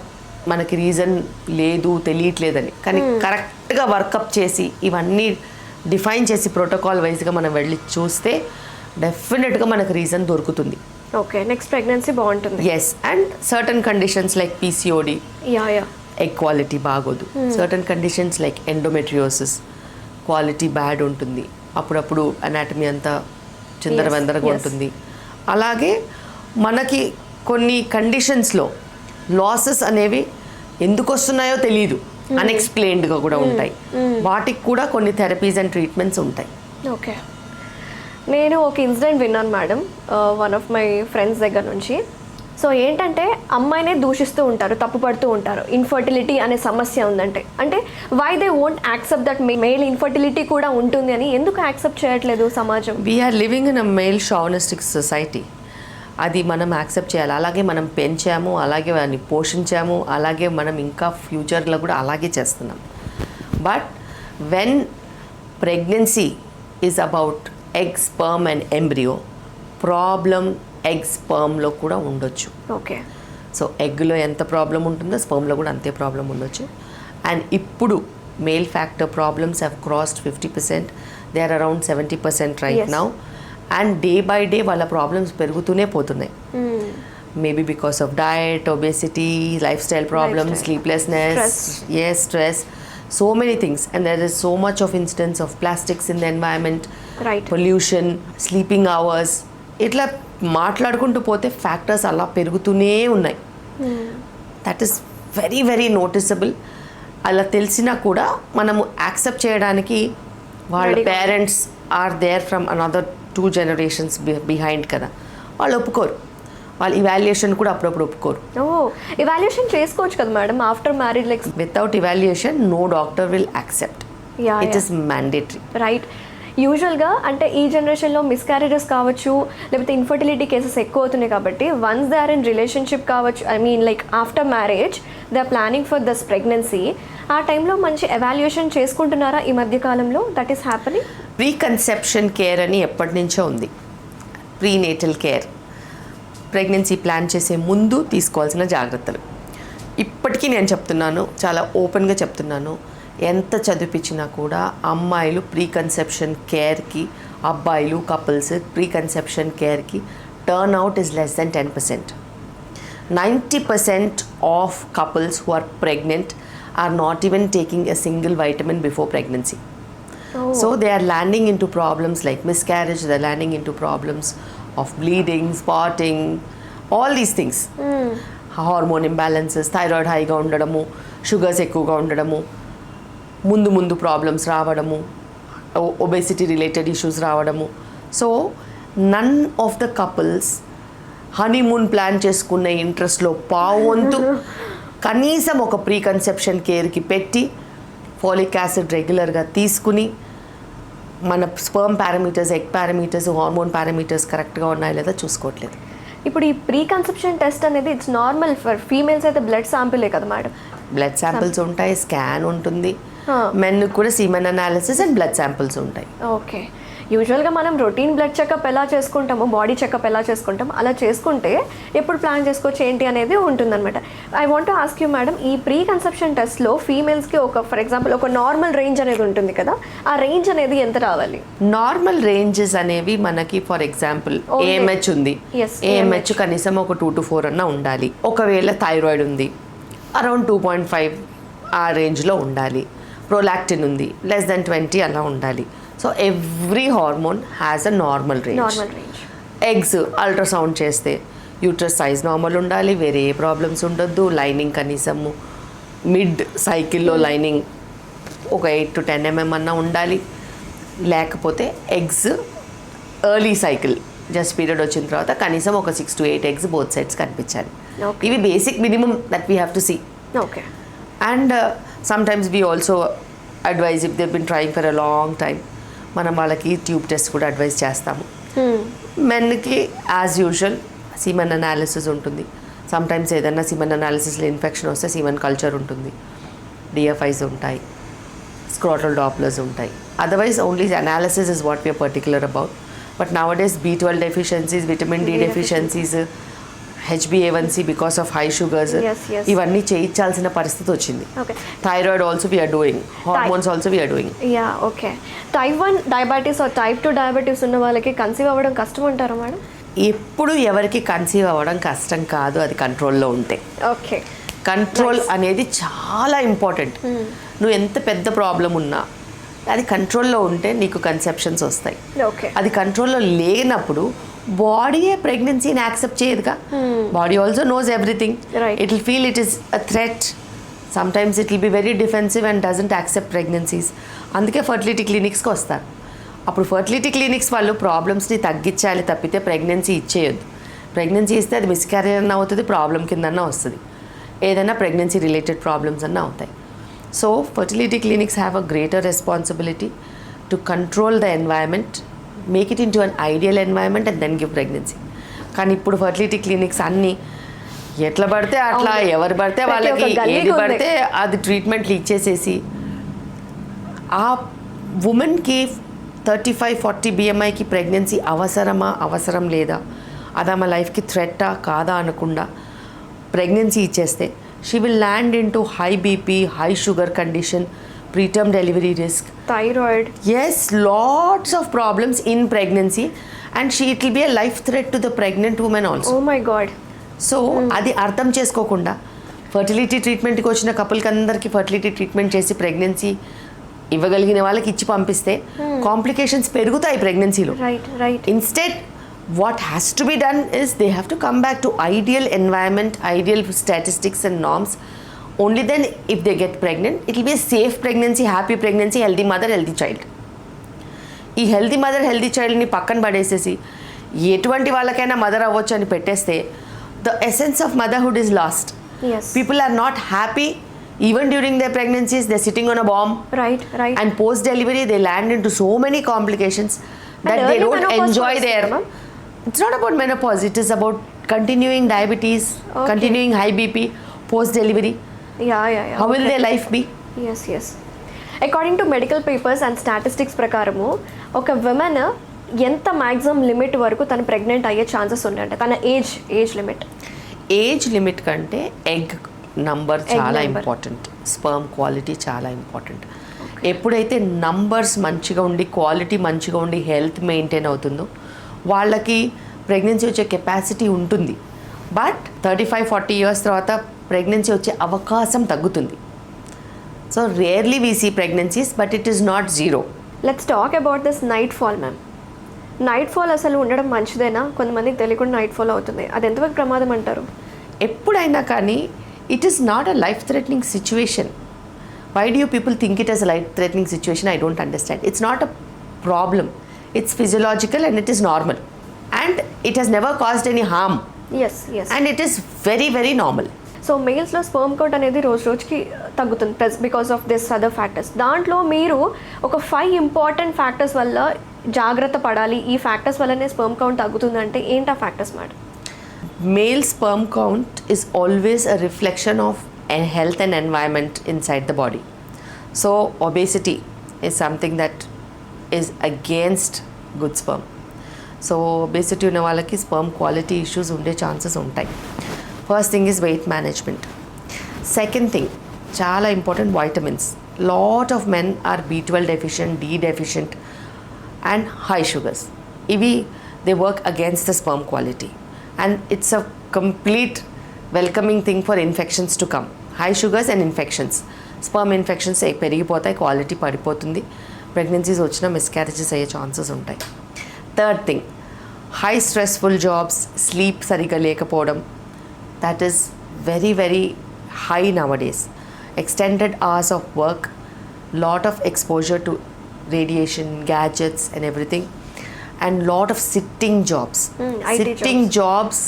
మనకి రీజన్ లేదు, తెలియట్లేదని, కానీ కరెక్ట్గా వర్కప్ చేసి ఇవన్నీ డిఫైన్ చేసి ప్రోటోకాల్ వైజ్గా మనం వెళ్ళి చూస్తే డెఫినెట్గా మనకు రీజన్ దొరుకుతుంది. ఓకే, నెక్స్ట్ ప్రెగ్నెన్సీ బాగుంటుంది. Yes, and certain conditions like PCOD, yeah egg quality బాగోదు. Certain conditions like endometriosis quality bad ఉంటుంది. అప్పుడప్పుడు అనాటమీ అంతా చిందరవందరగా ఉంటుంది. అలాగే మనకి కొన్ని కండిషన్స్లో లాసెస్ అనేవి ఎందుకు వస్తున్నాయో తెలియదు, అన్ఎక్స్ప్లెయిన్డ్గా కూడా ఉంటాయి. వాటికి కూడా కొన్ని థెరపీస్ అండ్ ట్రీట్మెంట్స్ ఉంటాయి. ఓకే, నేను ఒక ఇన్సిడెంట్ విన్నాను madam, one of my friends దగ్గర నుంచి. సో ఏంటంటే అమ్మాయినే దూషిస్తూ ఉంటారు, తప్పుపడుతూ ఉంటారు, ఇన్ఫర్టిలిటీ అనే సమస్య ఉందంటే. అంటే why they won't accept that male infertility కూడా ఉంటుంది అని ఎందుకు యాక్సెప్ట్ చేయట్లేదు సమాజం? We are living in a male chauvinistic society. అది మనం యాక్సెప్ట్ చేయాలి. అలాగే మనం పెంచాము, అలాగే వాడిని పోషించాము, అలాగే మనం ఇంకా ఫ్యూచర్లో కూడా అలాగే చేస్తున్నాం. But when pregnancy is about egg, sperm and embryo, problem egg స్పర్మ్లో కూడా ఉండొచ్చు. ఓకే. సో ఎగ్లో ఎంత ప్రాబ్లం ఉంటుందో స్పర్మ్లో కూడా అంతే ప్రాబ్లం ఉండొచ్చు. అండ్ ఇప్పుడు male factor problems have crossed 50%. They are around 70% right now. And day by day వాళ్ళ ప్రాబ్లమ్స్ పెరుగుతూనే పోతున్నాయి. Maybe because of diet, obesity, lifestyle problems, sleeplessness, stress, so many things. And there is so much of instance of plastics in the environment, pollution, sleeping hours. ఇట్లా మాట్లాడుకుంటూ పోతే factors అలా పెరుగుతూనే ఉన్నాయి. That is very very noticeable. అలా తెలిసినా కూడా మనము యాక్సెప్ట్ చేయడానికి వాళ్ళ parents are there from another 2 generations behind కదా, వాళ్ళు ఒప్పుకోరు. వాళ్ళు ఇవాల్యుయేషన్ కూడా అప్పుడప్పుడు ఒప్పుకోరు. ఇవాల్యుయేషన్ చేసుకోవచ్చు కదా madam after marriage? Like without evaluation no doctor will accept. It is mandatory. Right. యూజువల్గా అంటే ఈ జనరేషన్లో మిస్క్యారేజెస్ కావచ్చు, లేకపోతే ఇన్ఫర్టిలిటీ కేసెస్ ఎక్కువ అవుతున్నాయి కాబట్టి once they are in relationship కావచ్చు, I mean like after marriage they are planning for this pregnancy, ఆ టైంలో మంచి ఎవాల్యుయేషన్ చేసుకుంటున్నారా ఈ మధ్య కాలంలో? That is happening. Preconception care అని ఎప్పటి నుంచో ఉంది. ప్రీనేటల్ కేర్, ప్రెగ్నెన్సీ ప్లాన్ చేసే ముందు తీసుకోవాల్సిన జాగ్రత్తలు. ఇప్పటికీ నేను చెప్తున్నాను, చాలా ఓపెన్గా చెప్తున్నాను, ఎంత చదివిపించినా కూడా అమ్మాయిలు ప్రీ కన్సెప్షన్ కేర్కి, అబ్బాయిలు కపుల్స్ ప్రీ కన్సెప్షన్ కేర్కి turn out is less than 10%. 90% of couples who are pregnant are not even taking a single vitamin before pregnancy. So they are landing into problems like miscarriage, they are landing into problems of bleeding, spotting, all these things. Hormone imbalances, thyroid హైగా ఉండడము, sugars ఎక్కువగా ఉండడము, ముందు problems రావడము, obesity related issues రావడము. So none of the couples honeymoon plan చేసుకున్న ఇంట్రెస్ట్లో పావంతు కనీసం ఒక ప్రీ కన్సెప్షన్ కేర్కి పెట్టి ఫోలిక్ యాసిడ్ రెగ్యులర్గా తీసుకుని మన sperm parameters, egg parameters, hormone parameters కరెక్ట్గా ఉన్నాయో లేదా చూసుకోవట్లేదు. ఇప్పుడు ఈ ప్రీ కన్సెప్షన్ టెస్ట్ అనేది ఇట్స్ నార్మల్ ఫర్ ఫీమేల్స్ అయితే బ్లడ్ శాంపిలే కదా మేడం? బ్లడ్ శాంపిల్స్ ఉంటాయి, స్కాన్ ఉంటుంది, మెన్ కూడా semen analysis and blood samples ఉంటాయి. ఓకే. యూజువల్గా మనం రొటీన్ బ్లడ్ చెకప్ ఎలా చేసుకుంటామో, బాడీ చెకప్ ఎలా చేసుకుంటామో అలా చేసుకుంటే ఎప్పుడు ప్లాన్ చేసుకోవచ్చు ఏంటి అనేది ఉంటుందన్నమాట. I want to ask you madam, ఈ ప్రీ కన్సెప్షన్ టెస్ట్లో ఫీమేల్స్కి ఒక ఫర్ ఎగ్జాంపుల్ ఒక నార్మల్ రేంజ్ అనేది ఉంటుంది కదా, ఆ రేంజ్ అనేది ఎంత రావాలి? నార్మల్ రేంజెస్ అనేవి మనకి ఫర్ ఎగ్జాంపుల్ ఏఎంహెచ్ ఉంది, ఏఎంహెచ్ కనీసం ఒక 2 to 4 అన్నా ఉండాలి. ఒకవేళ థైరాయిడ్ ఉంది అరౌండ్ 2.5 ఆ రేంజ్లో ఉండాలి. ప్రొలాక్టిన్ ఉంది లెస్ దెన్ 20 అలా ఉండాలి. So every hormone has a normal range. Eggs ultrasound చేస్తే యూట్రస్ సైజ్ నార్మల్ ఉండాలి, వేరే ఏ ప్రాబ్లమ్స్ ఉండొద్దు. లైనింగ్ కనీసము మిడ్ సైకిల్లో లైనింగ్ ఒక 8 to 10 mm అన్నా ఉండాలి. లేకపోతే eggs early cycle just period వచ్చిన తర్వాత కనీసం ఒక 6 to 8 eggs బోత్ సైడ్స్ కనిపించాలి. ఇవి basic minimum that we have to see. Okay. And sometimes we also advise if they've been trying for a long time, మనం వాళ్ళకి ట్యూబ్ టెస్ట్ కూడా advise చేస్తాము. మెన్కి యాజ్ యూజువల్ సీమన్ అనాలిసిస్ ఉంటుంది. Sometimes ఏదైనా semen అనాలిసిస్లో ఇన్ఫెక్షన్ వస్తే semen culture ఉంటుంది, డిఎఫ్ఐస్ ఉంటాయి, స్క్రోటల్ డాప్లర్స్ ఉంటాయి. Otherwise only analysis is what we're particular about. But nowadays B12 deficiencies, vitamin D deficiencies, HbA1c because of high sugars, ఇవన్నీ చేయించాల్సిన పరిస్థితి వచ్చింది. Thyroid also we're doing, hormones also we're doing. Okay. Type 1 diabetes or Type 2 diabetes ఉన్న వాళ్ళకి conceive అవ్వడం కష్టం అంటారా madam? ఎప్పుడు ఎవరికి కన్సీవ్ అవ్వడం కష్టం కాదు, అది కంట్రోల్లో ఉంటే. ఓకే. కంట్రోల్ అనేది చాలా ఇంపార్టెంట్. నువ్వు ఎంత పెద్ద ప్రాబ్లం ఉన్నా అది కంట్రోల్లో ఉంటే నీకు కన్సెప్షన్స్ వస్తాయి. అది కంట్రోల్లో లేనప్పుడు బాడీయే ప్రెగ్నెన్సీని యాక్సెప్ట్ చేయదుగా. Body also knows everything. It will feel it is a threat. Sometimes it will be very defensive and doesn't accept pregnancies. అందుకే ఫర్టిలిటీ క్లినిక్స్కి వస్తారు. అప్పుడు ఫర్టిలిటీ క్లినిక్స్ వాళ్ళు ప్రాబ్లమ్స్ని తగ్గించాలి తప్పితే ప్రెగ్నెన్సీ ఇచ్చేయొద్దు. ప్రెగ్నెన్సీ ఇస్తే అది మిస్క్యారేజ్ అన్న అవుతుంది, ప్రాబ్లం కిందన్నా వస్తుంది, ఏదైనా ప్రెగ్నెన్సీ రిలేటెడ్ ప్రాబ్లమ్స్ అన్న అవుతాయి. So fertility clinics have a greater responsibility to control the environment, make it into an ideal environment and then give pregnancy. కానీ ఇప్పుడు ఫర్టిలిటీ క్లినిక్స్ అన్నీ ఎట్లా పడితే అట్లా, ఎవరు పడితే వాళ్ళకి ఏది పడితే అది ట్రీట్మెంట్లు ఇచ్చేసేసి ఆ ఉమెన్కి 35-40 BMIకి ప్రెగ్నెన్సీ అవసరమా అవసరం లేదా, అది ఆమె లైఫ్కి థ్రెట్టా కాదా అనకుండా ప్రెగ్నెన్సీ ఇచ్చేస్తే she will land into high BP, high sugar condition, preterm delivery risk, thyroid, lots of problems in pregnancy and it will be a life threat to the pregnant women also. Oh my god. So అది అర్థం చేసుకోకుండా fertility ట్రీట్మెంట్కి వచ్చిన కపుల్కి అందరికీ fertility treatment చేసి pregnancy ఇవ్వగలిగిన వాళ్ళకి ఇచ్చి పంపిస్తే కాంప్లికేషన్స్ పెరుగుతాయి ప్రెగ్నెన్సీలో. Instead what has to be done is they have to come back to ideal environment, ideal statistics and norms. Only then if they get pregnant it will be a safe pregnancy, happy pregnancy, healthy mother, healthy child. ఈ healthy mother, healthy చైల్డ్ని పక్కన పడేసేసి ఎటువంటి వాళ్ళకైనా mother అవ్వచ్చు అని పెట్టేస్తే the essence of motherhood is lost. People are not happy even during their pregnancies. They're sitting on a bomb, right and post delivery they land into so many complications that they don't enjoy their it's not about menopause, it is about continuing diabetes, continuing high BP post delivery. How will their life be? Yes. According to medical papers and statistics ప్రకారము ఒక woman ఎంత maximum limit వరకు తన pregnant అయ్యే chances ఉన్నాయంటే తన age limit కంటే egg number చాలా ఇంపార్టెంట్, స్పర్మ్ క్వాలిటీ చాలా ఇంపార్టెంట్. ఎప్పుడైతే నంబర్స్ మంచిగా ఉండి, క్వాలిటీ మంచిగా ఉండి, హెల్త్ మెయింటైన్ అవుతుందో వాళ్ళకి ప్రెగ్నెన్సీ వచ్చే కెపాసిటీ ఉంటుంది. బట్ 35-40 years తర్వాత ప్రెగ్నెన్సీ వచ్చే అవకాశం తగ్గుతుంది. So rarely we see pregnancies, but it is not zero. Let's talk about this night fall ma'am. Night fall అసలు ఉండడం మంచిదేనా? కొంతమందికి తెలియకుండా నైట్ ఫాల్ అవుతుంది, అది ఎంతవరకు ప్రమాదం అంటారు? ఎప్పుడైనా కానీ it is not a life-threatening situation. Why do you people think it as a life-threatening situation? I don't understand. It's not a problem. It's physiological and it is normal. And it has never caused any harm. Yes. And it is very, very normal. So మెయిల్స్లో sperm count అనేది రోజుకి తగ్గుతుంది because of this other factors. దాంట్లో మీరు ఒక 5 important factors వల్ల జాగ్రత్త పడాలి, ఈ ఫ్యాక్టర్స్ వల్లనే స్పర్మ్ కౌంట్ తగ్గుతుందంటే ఏంటి ఆ factors madam? Male sperm count is always a reflection of health and environment inside the body. So obesity is something that is against good sperm. So obesity ఉన్న వాళ్ళకి sperm quality issues ఉండే chances ఉంటాయి. First thing is weight management. Second thing, చాలా important, vitamins. Lot of men are B12 deficient, D deficient and high sugars. ఇవి they work against the sperm quality. And it's a complete welcoming thing for infections to come. High sugars and infections. Sperm infections పెరిగిపోతాయి, quality పడిపోతుంది, pregnancies వచ్చిన miscarriages అయ్యే chances ఉంటాయి. Third thing, high stressful jobs, sleep సరిగా లేకపోవడం, that is very, very high nowadays. Extended hours of work, lot of exposure to radiation, gadgets and everything. And lot of sitting jobs. Sitting jobs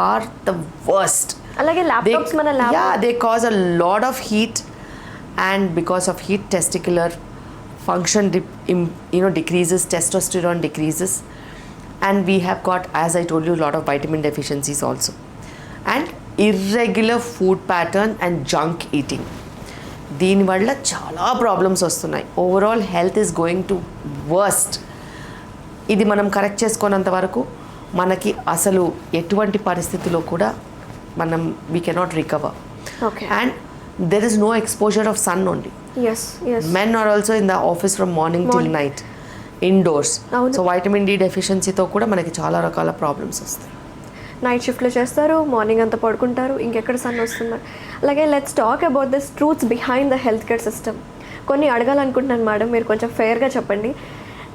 are the worst. అలాగే laptops మన they cause a lot of heat, and because of heat testicular function decreases, testosterone decreases, and we have got, as I told you, a lot of vitamin deficiencies also, and irregular food pattern and junk eating. దీనివల్ల చాలా problems వస్తున్నాయి. Overall health is going to worst. ఇది మనం correct చేసుకున్నంత వరకు మనకి అసలు ఎటువంటి పరిస్థితిలో కూడా మనం we cannot recover. And there is no exposure of sun only. Men are also in the office from morning till night indoors. So vitamin d డెఫిషియన్సీతో కూడా మనకి చాలా రకాల ప్రాబ్లమ్స్ వస్తాయి. నైట్ షిఫ్ట్లో చేస్తారు, మార్నింగ్ అంతా పడుకుంటారు, ఇంకెక్కడ సన్ వస్తున్నారు. అలాగే let's talk about this truths behind the health care system. కొన్ని అడగాలనుకుంటున్నాను మేడం, మీరు కొంచెం ఫెయిర్గా చెప్పండి.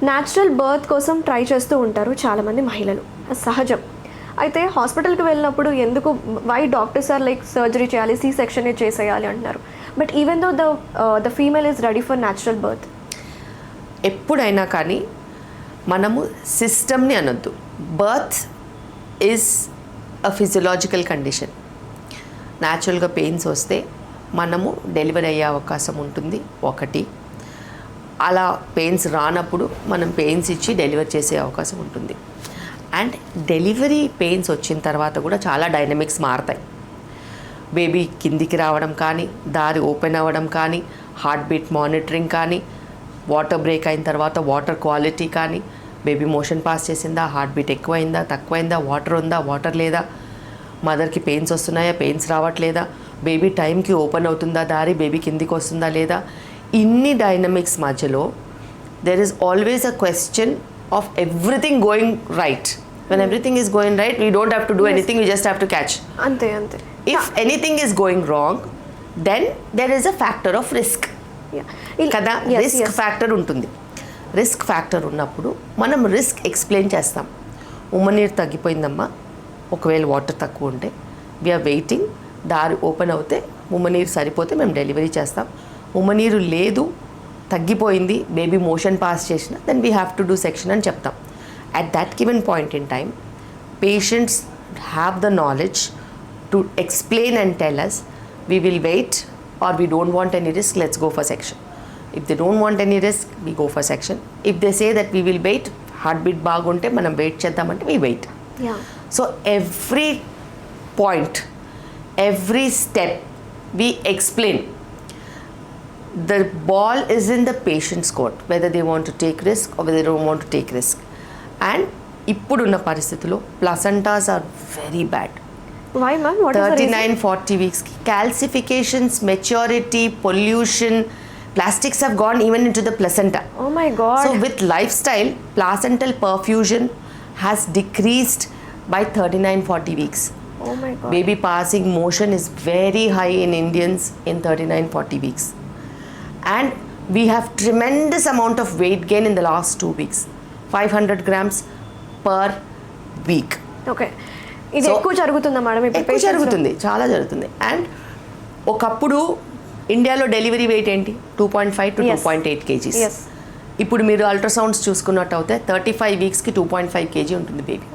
న్యాచురల్ బర్త్ కోసం ట్రై చేస్తూ ఉంటారు చాలామంది మహిళలు, సహజం. అయితే హాస్పిటల్కి వెళ్ళినప్పుడు ఎందుకు why doctors are like surgery చేయాలి, సి సెక్షన్ చేసేయాలి అంటున్నారు. But even though the female is ready for natural birth. ఎప్పుడైనా కానీ మనము సిస్టమ్ని అనొద్దు. Birth is a physiological condition. న్యాచురల్గా పెయిన్స్ వస్తే మనము డెలివరీ అయ్యే అవకాశం ఉంటుంది ఒకటి. అలా పెయిన్స్ రానప్పుడు మనం పెయిన్స్ ఇచ్చి డెలివరీ చేసే అవకాశం ఉంటుంది. అండ్ డెలివరీ పెయిన్స్ వచ్చిన తర్వాత కూడా చాలా డైనమిక్స్ మారుతాయి. బేబీ కిందికి రావడం కానీ, దారి ఓపెన్ అవ్వడం కానీ, హార్ట్ బీట్ మానిటరింగ్ కానీ, వాటర్ బ్రేక్ అయిన తర్వాత వాటర్ క్వాలిటీ కానీ, బేబీ మోషన్ పాస్ చేసిందా, హార్ట్ బీట్ ఎక్కువైందా తక్కువైందా, వాటర్ ఉందా వాటర్ లేదా, మదర్కి పెయిన్స్ వస్తున్నాయా పెయిన్స్ రావట్లేదా, బేబీ టైంకి ఓపెన్ అవుతుందా దారి, బేబీ కిందికి వస్తుందా లేదా, ఇన్ని డైనమిక్స్ మధ్యలో there is always a question of everything going right. When everything is going right we don't have to do anything, we just have to catch. అంతే అంతే. If anything is going wrong then there is a factor of risk కదా. Risk factor ఉంటుంది. Risk factor ఉన్నప్పుడు మనం risk explain చేస్తాం. ఉమ్మనీరు తగ్గిపోయిందమ్మా, ఒకవేళ water తక్కువ ఉంటే వీఆర్ వెయిటింగ్, దారి ఓపెన్ అవుతే ఉమ్మనీరు సరిపోతే మేము డెలివరీ చేస్తాం. ఉమ్మనీరు లేదు తగ్గిపోయింది బేబీ మోషన్ పాస్ చేసిన then we have to do section అని చెప్తాం. At that given point in time patients have the knowledge to explain and tell us we will wait or we don't want any risk, let's go for section. If they don't want any risk, we go for section. If they say that we will wait, heartbeat బాగుంటే మనం wait చేద్దామంటే we wait. So every point, every step we explain. The ball is in the patient's court, whether they want to take risk or whether they don't want to take risk. And ఇప్పుడున్న పరిస్థితుల్లో placentas are very bad. Why ma'am? What is the reason? 39-40 weeks calcifications, maturity, pollution, plastics have gone even into the placenta. Oh my god. So with lifestyle, placental perfusion has decreased by 39-40 weeks. Oh my god. Baby passing motion is very high in Indians in 39-40 weeks. And we have tremendous amount of weight gain in the last 2 weeks. 500 grams per week. Okay. ఇది ఎక్కువ జరుగుతుందా madam? ఎక్కువ జరుగుతుంది, చాలా జరుగుతుంది. And ఒకప్పుడు ఇండియాలో delivery wait ఏంటి? 2.5 to 2.8 kgs. ఇప్పుడు మీరు అల్ట్రాసౌండ్స్ చూసుకున్నట్టు అయితే 35 వీక్స్కి 2.5 kg ఉంటుంది బేబీ.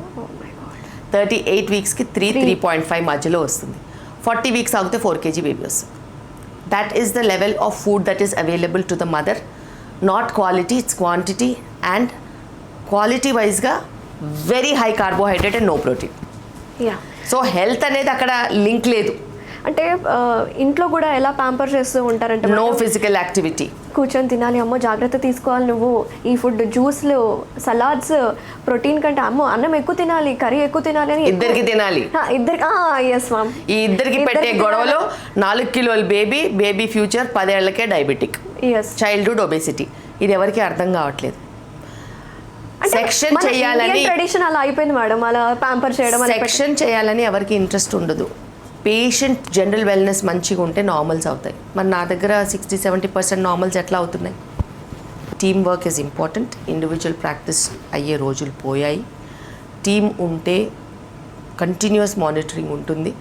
38 వీక్స్కి 3.5 మధ్యలో వస్తుంది. 40 వీక్స్ ఆగితే 4 kg బేబీ వస్తుంది. That is the level of food that is available to the mother. Not quality, it's quantity. And quality వైజ్గా very high carbohydrate and no protein. So health అనేది అక్కడ link లేదు. అంటే ఇంట్లో కూడా ఎలా ప్యాంపర్ చేస్తూ ఉంటారంటే నో ఫిజికల్ యాక్టివిటీ, కూర్చొని తినాలి, అమ్మో జాగ్రత్త తీసుకోవాలి నువ్వు, ఈ ఫుడ్ జ్యూస్లు, సలాడ్స్, ప్రోటీన్ కంటే అమ్మో అన్నం ఎక్కువ తినాలి, కర్రీ ఎక్కువ తినాలి అని ఇద్దరికి తినాలి. Yes ma'am. ఈ ఇద్దరికి పెట్టే గొడవలో 4 కిలోల బేబీ ఫ్యూచర్ 10 ఏళ్లకే డయాబెటిక్, చైల్డ్హుడ్ ఒబేసిటీ. ఇది ఎవరికి అర్థం కావట్లేదు. సెక్షన్ చేయాలని ట్రెడిషన్ అలా అయిపోయింది మేడం, అలా ప్యాంపర్ చేయడం. సెక్షన్ చేయాలని ఎవరికి ఇంట్రెస్ట్ ఉండదు. పేషెంట్ జనరల్ వెల్నెస్ మంచిగా ఉంటే నార్మల్స్ అవుతాయి. మరి నా దగ్గర 60-70% నార్మల్స్ ఎట్లా అవుతున్నాయి? Team work is important. Individual practice అయ్యే రోజులు పోయాయి. టీమ్ ఉంటే కంటిన్యూస్ మానిటరింగ్ ఉంటుంది.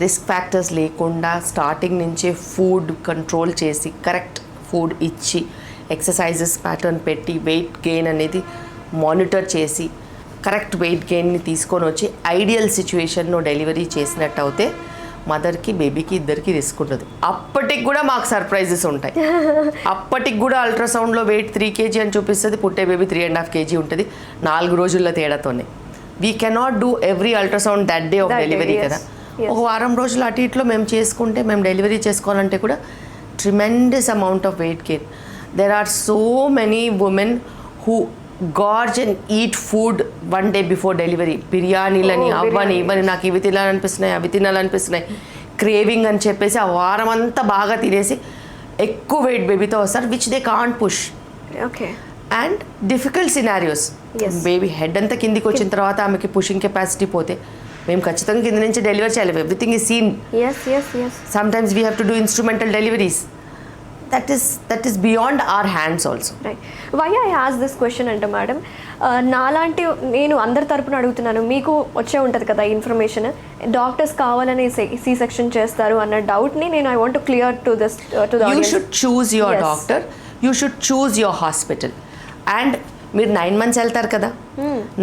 రిస్క్ ఫ్యాక్టర్స్ లేకుండా స్టార్టింగ్ నుంచే ఫుడ్ కంట్రోల్ చేసి కరెక్ట్ ఫుడ్ ఇచ్చి ఎక్సర్సైజెస్ ప్యాటర్న్ పెట్టి వెయిట్ గెయిన్ అనేది మానిటర్ చేసి కరెక్ట్ వెయిట్ గెయిన్ని తీసుకొని వచ్చి ఐడియల్ సిచ్యువేషన్లో డెలివరీ చేసినట్టు అయితే మదర్కి బేబీకి ఇద్దరికి రిస్క్ ఉంటుంది. అప్పటికి కూడా మాకు సర్ప్రైజెస్ ఉంటాయి. అప్పటికి కూడా అల్ట్రాసౌండ్లో వెయిట్ 3 kg అని చూపిస్తుంది, పుట్టే బేబీ 3.5 kg ఉంటుంది 4 రోజుల తేడాతోనే. We cannot do every ultrasound that day of delivery కదా. ఒక వారం రోజులు అటు ఇట్లో మేము చేసుకుంటే, మేము డెలివరీ చేసుకోవాలంటే కూడా tremendous amount of weight gain. There are so many women who gorge and eat food 1 day before delivery. బిర్యానీలని అవ్వని ఇవ్వని, నాకు ఇవి తినాలనిపిస్తున్నాయి, అవి తినాలనిపిస్తున్నాయి, క్రేవింగ్ అని చెప్పేసి ఆ వారం అంతా బాగా తినేసి ఎక్కువ వెయిట్ బేబీతో వస్తారు, which they can't push. Okay. And difficult scenarios. Baby head అంతా కిందికి వచ్చిన తర్వాత ఆమెకి పుషింగ్ కెపాసిటీ పోతే మేము ఖచ్చితంగా కింద నుంచి డెలివరీ చేయాలి. Everything is seen. Sometimes we have to do instrumental deliveries. That is beyond our hands also. Why I ask this question అంటే మేడం, నాలాంటి నేను అందరి తరపున అడుగుతున్నాను, మీకు వచ్చే ఉంటుంది కదా ఇన్ఫర్మేషన్, డాక్టర్స్ కావాలని సి సెక్షన్ చేస్తారు అన్న డౌట్ని నేను I want to clear to this to the you should choose your doctor, you should choose your hospital. And మీరు 9 months వెళ్తారు కదా,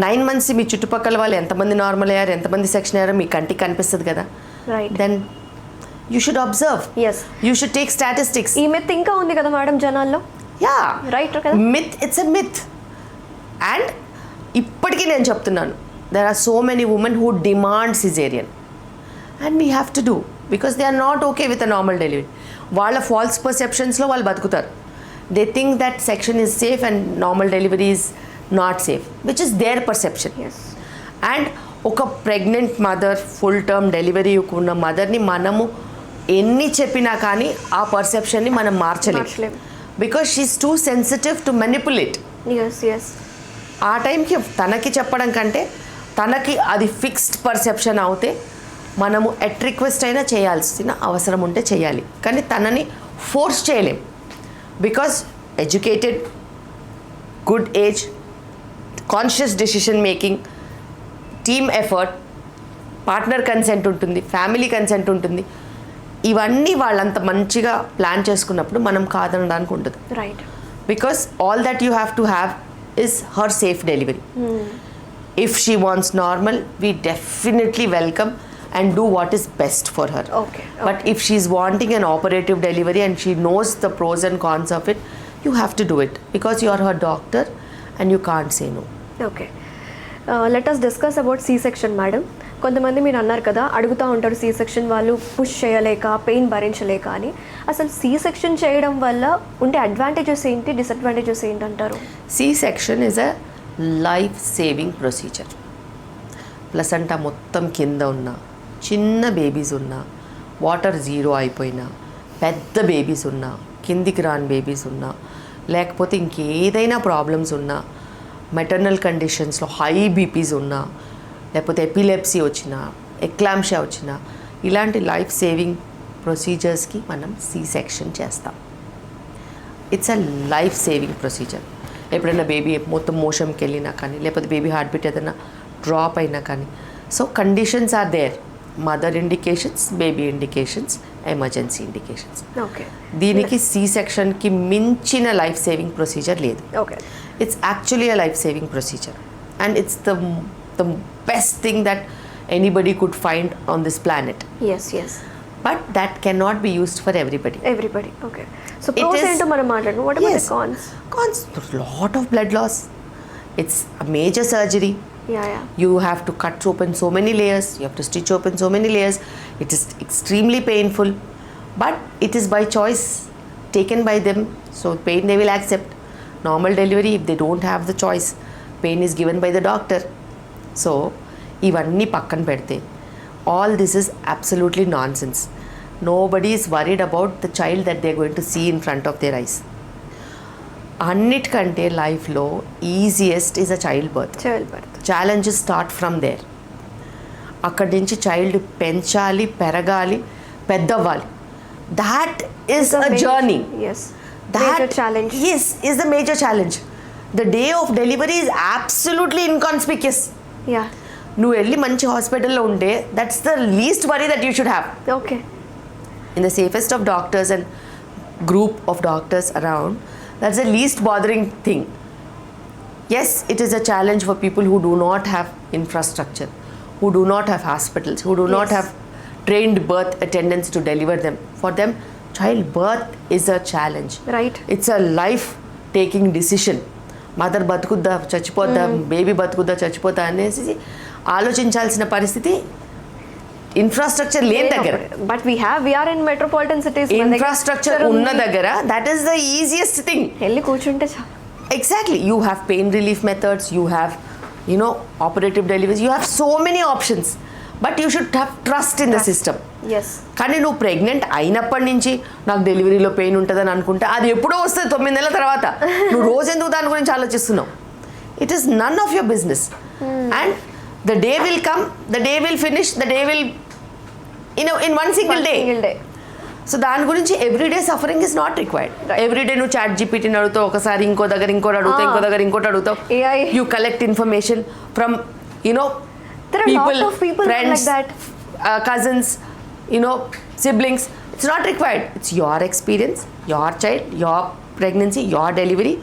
9 months మీ చుట్టుపక్కల వాళ్ళు ఎంతమంది నార్మల్ అయ్యారు, ఎంతమంది సెక్షన్ అయ్యారో మీ కంటికి కనిపిస్తుంది కదా. Then you should observe, you should take statistics. ఈ మిత్ ఇంకా ఉంది కదా మేడం జనాల్లో. యా, రైట్ కదా, myth, it's a myth. And ఇప్పటికీ నేను చెప్తున్నాను, there are so many women who demand caesarean and we have to do, because they are not okay with a normal delivery. వాళ్ళ false పర్సెప్షన్స్లో వాళ్ళు బతుకుతారు. They think that section is safe and normal delivery is not safe, which is their perception. And ఒక pregnant mother, full term delivery ఉన్న మదర్ని మనము ఎన్ని చెప్పినా కానీ ఆ పర్సెప్షన్ని మనం మార్చలేము. Because she's too sensitive to manipulate. ఆ టైంకి తనకి చెప్పడం కంటే తనకి అది ఫిక్స్డ్ పర్సెప్షన్ అవుతే మనము ఎట్ రిక్వెస్ట్ అయినా చేయాల్సిన అవసరం ఉంటే చేయాలి, కానీ తనని ఫోర్స్ చేయలేం. Because educated, good age, conscious decision making, team effort, partner consent ఉంటుంది, ఫ్యామిలీ కన్సెంట్ ఉంటుంది. ఇవన్నీ వాళ్ళంత మంచిగా ప్లాన్ చేసుకున్నప్పుడు మనం కాదనడానికి ఉండదు. Right. Because all that you have to have is her safe delivery. If she wants normal, we definitely welcome and do what is best for her. Okay. But if she's wanting an operative delivery and she knows the pros and cons of it, you have to do it because you are her doctor and you can't say no. Okay. Let us discuss about C-section, madam. కొంతమంది మీరు అన్నారు కదా, అడుగుతూ ఉంటారు C section వాళ్ళు push చేయలేక, pain భరించలేక అని. అసలు సి సెక్షన్ చేయడం వల్ల ఉండే అడ్వాంటేజెస్ ఏంటి, డిసడ్వాంటేజెస్ ఏంటి అంటారు? C section is a life saving procedure. Placenta మొత్తం కింద ఉన్న చిన్న బేబీస్ ఉన్నా, వాటర్ 0 అయిపోయినా, పెద్ద బేబీస్ ఉన్నా, కిందికి రాని బేబీస్ ఉన్నా, లేకపోతే ఇంకేదైనా ప్రాబ్లమ్స్ ఉన్నా, మెటర్నల్ కండిషన్స్లో హై బీపీస్ ఉన్నా, లేకపోతే ఎపిలెప్సీ వచ్చినా, ఎక్లాంషియా వచ్చినా, ఇలాంటి లైఫ్ సేవింగ్ ప్రొసీజర్స్కి మనం సి సెక్షన్ చేస్తాం. It's a life saving procedure. ఎప్పుడైనా బేబీ మొత్తం మోషన్కి వెళ్ళినా కానీ, లేకపోతే బేబీ హార్ట్ బీట్ ఏదైనా డ్రాప్ అయినా కానీ, so conditions are there. Mother indications, baby indications, emergency indications. Okay. దీనికి సి సెక్షన్కి మించిన లైఫ్ సేవింగ్ ప్రొసీజర్ లేదు. Okay. It's actually a life saving procedure and it's the best thing that anybody could find on this planet. But that can not be used for everybody. Okay. So pros ఏంటో మనం మాట్లాడుకుందాం. What about the cons? Cons, lot of blood loss. It's a major surgery. You have to cut open so many layers, you have to stitch open so many layers. It is extremely painful, but it is by choice taken by them, so pain they will accept. Normal delivery, if they don't have the choice, pain is given by the doctor. So ivanni pakkan pedte, all this is absolutely nonsense. Nobody is worried about the child that they are going to see in front of their eyes. అన్నిటికంటే లైఫ్లో easiest is a child birth. Challenges start from there. అక్కడి నుంచి child పెంచాలి, పెరగాలి, పెద్దవ్వాలి. That is a journey. Is the major challenge. The day of delivery is absolutely inconspicuous. నువ్వు వెళ్ళి మంచి హాస్పిటల్లో ఉంటే that's the least worry that you should have. Okay. In the safest of doctors and group of doctors around, that's the least bothering thing. Yes, it is a challenge for people who do not have infrastructure, who do not have hospitals, who do not have trained birth attendants to deliver them. For them, childbirth is a challenge. Right. It's a life-taking decision. Mother బతుకుద్దా చచ్చిపోద్దా, baby బతుకుద్దా చచ్చిపోద్దా అనేసి ఆలోచించాల్సిన పరిస్థితి infrastructure లేని దగ్గర. But we are in metropolitan cities. Infrastructure ఉన్న దగ్గర that is the easiest thing. వెళ్ళి కూర్చుంటే చాలు. Exactly. You have pain relief methods, you have, operative deliveries, you have so many options. But you should have trust in the system. Yes. కానీ నువ్వు pregnant అయినప్పటి నుంచి నాకు డెలివరీలో పెయిన్ ఉంటుందని అనుకుంటే అది ఎప్పుడో వస్తుంది 9 నెలల తర్వాత. నువ్వు రోజు ఎందుకు దాని గురించి ఆలోచిస్తున్నావు? It is none of your business. And the day will come, the day will finish, the day will in one single day. So దాని గురించి everyday suffering is not required. Everyday నువ్వు చాట్ జీపీటీని అడుగుతావు, ఒకసారి ఇంకో దగ్గర ఇంకోటి అడుగుతావు, ఇంకో దగ్గర ఇంకోటి అడుగుతావు. You collect information from people, friends, cousins, siblings. It's not required. It's your experience, your child, your pregnancy, your delivery,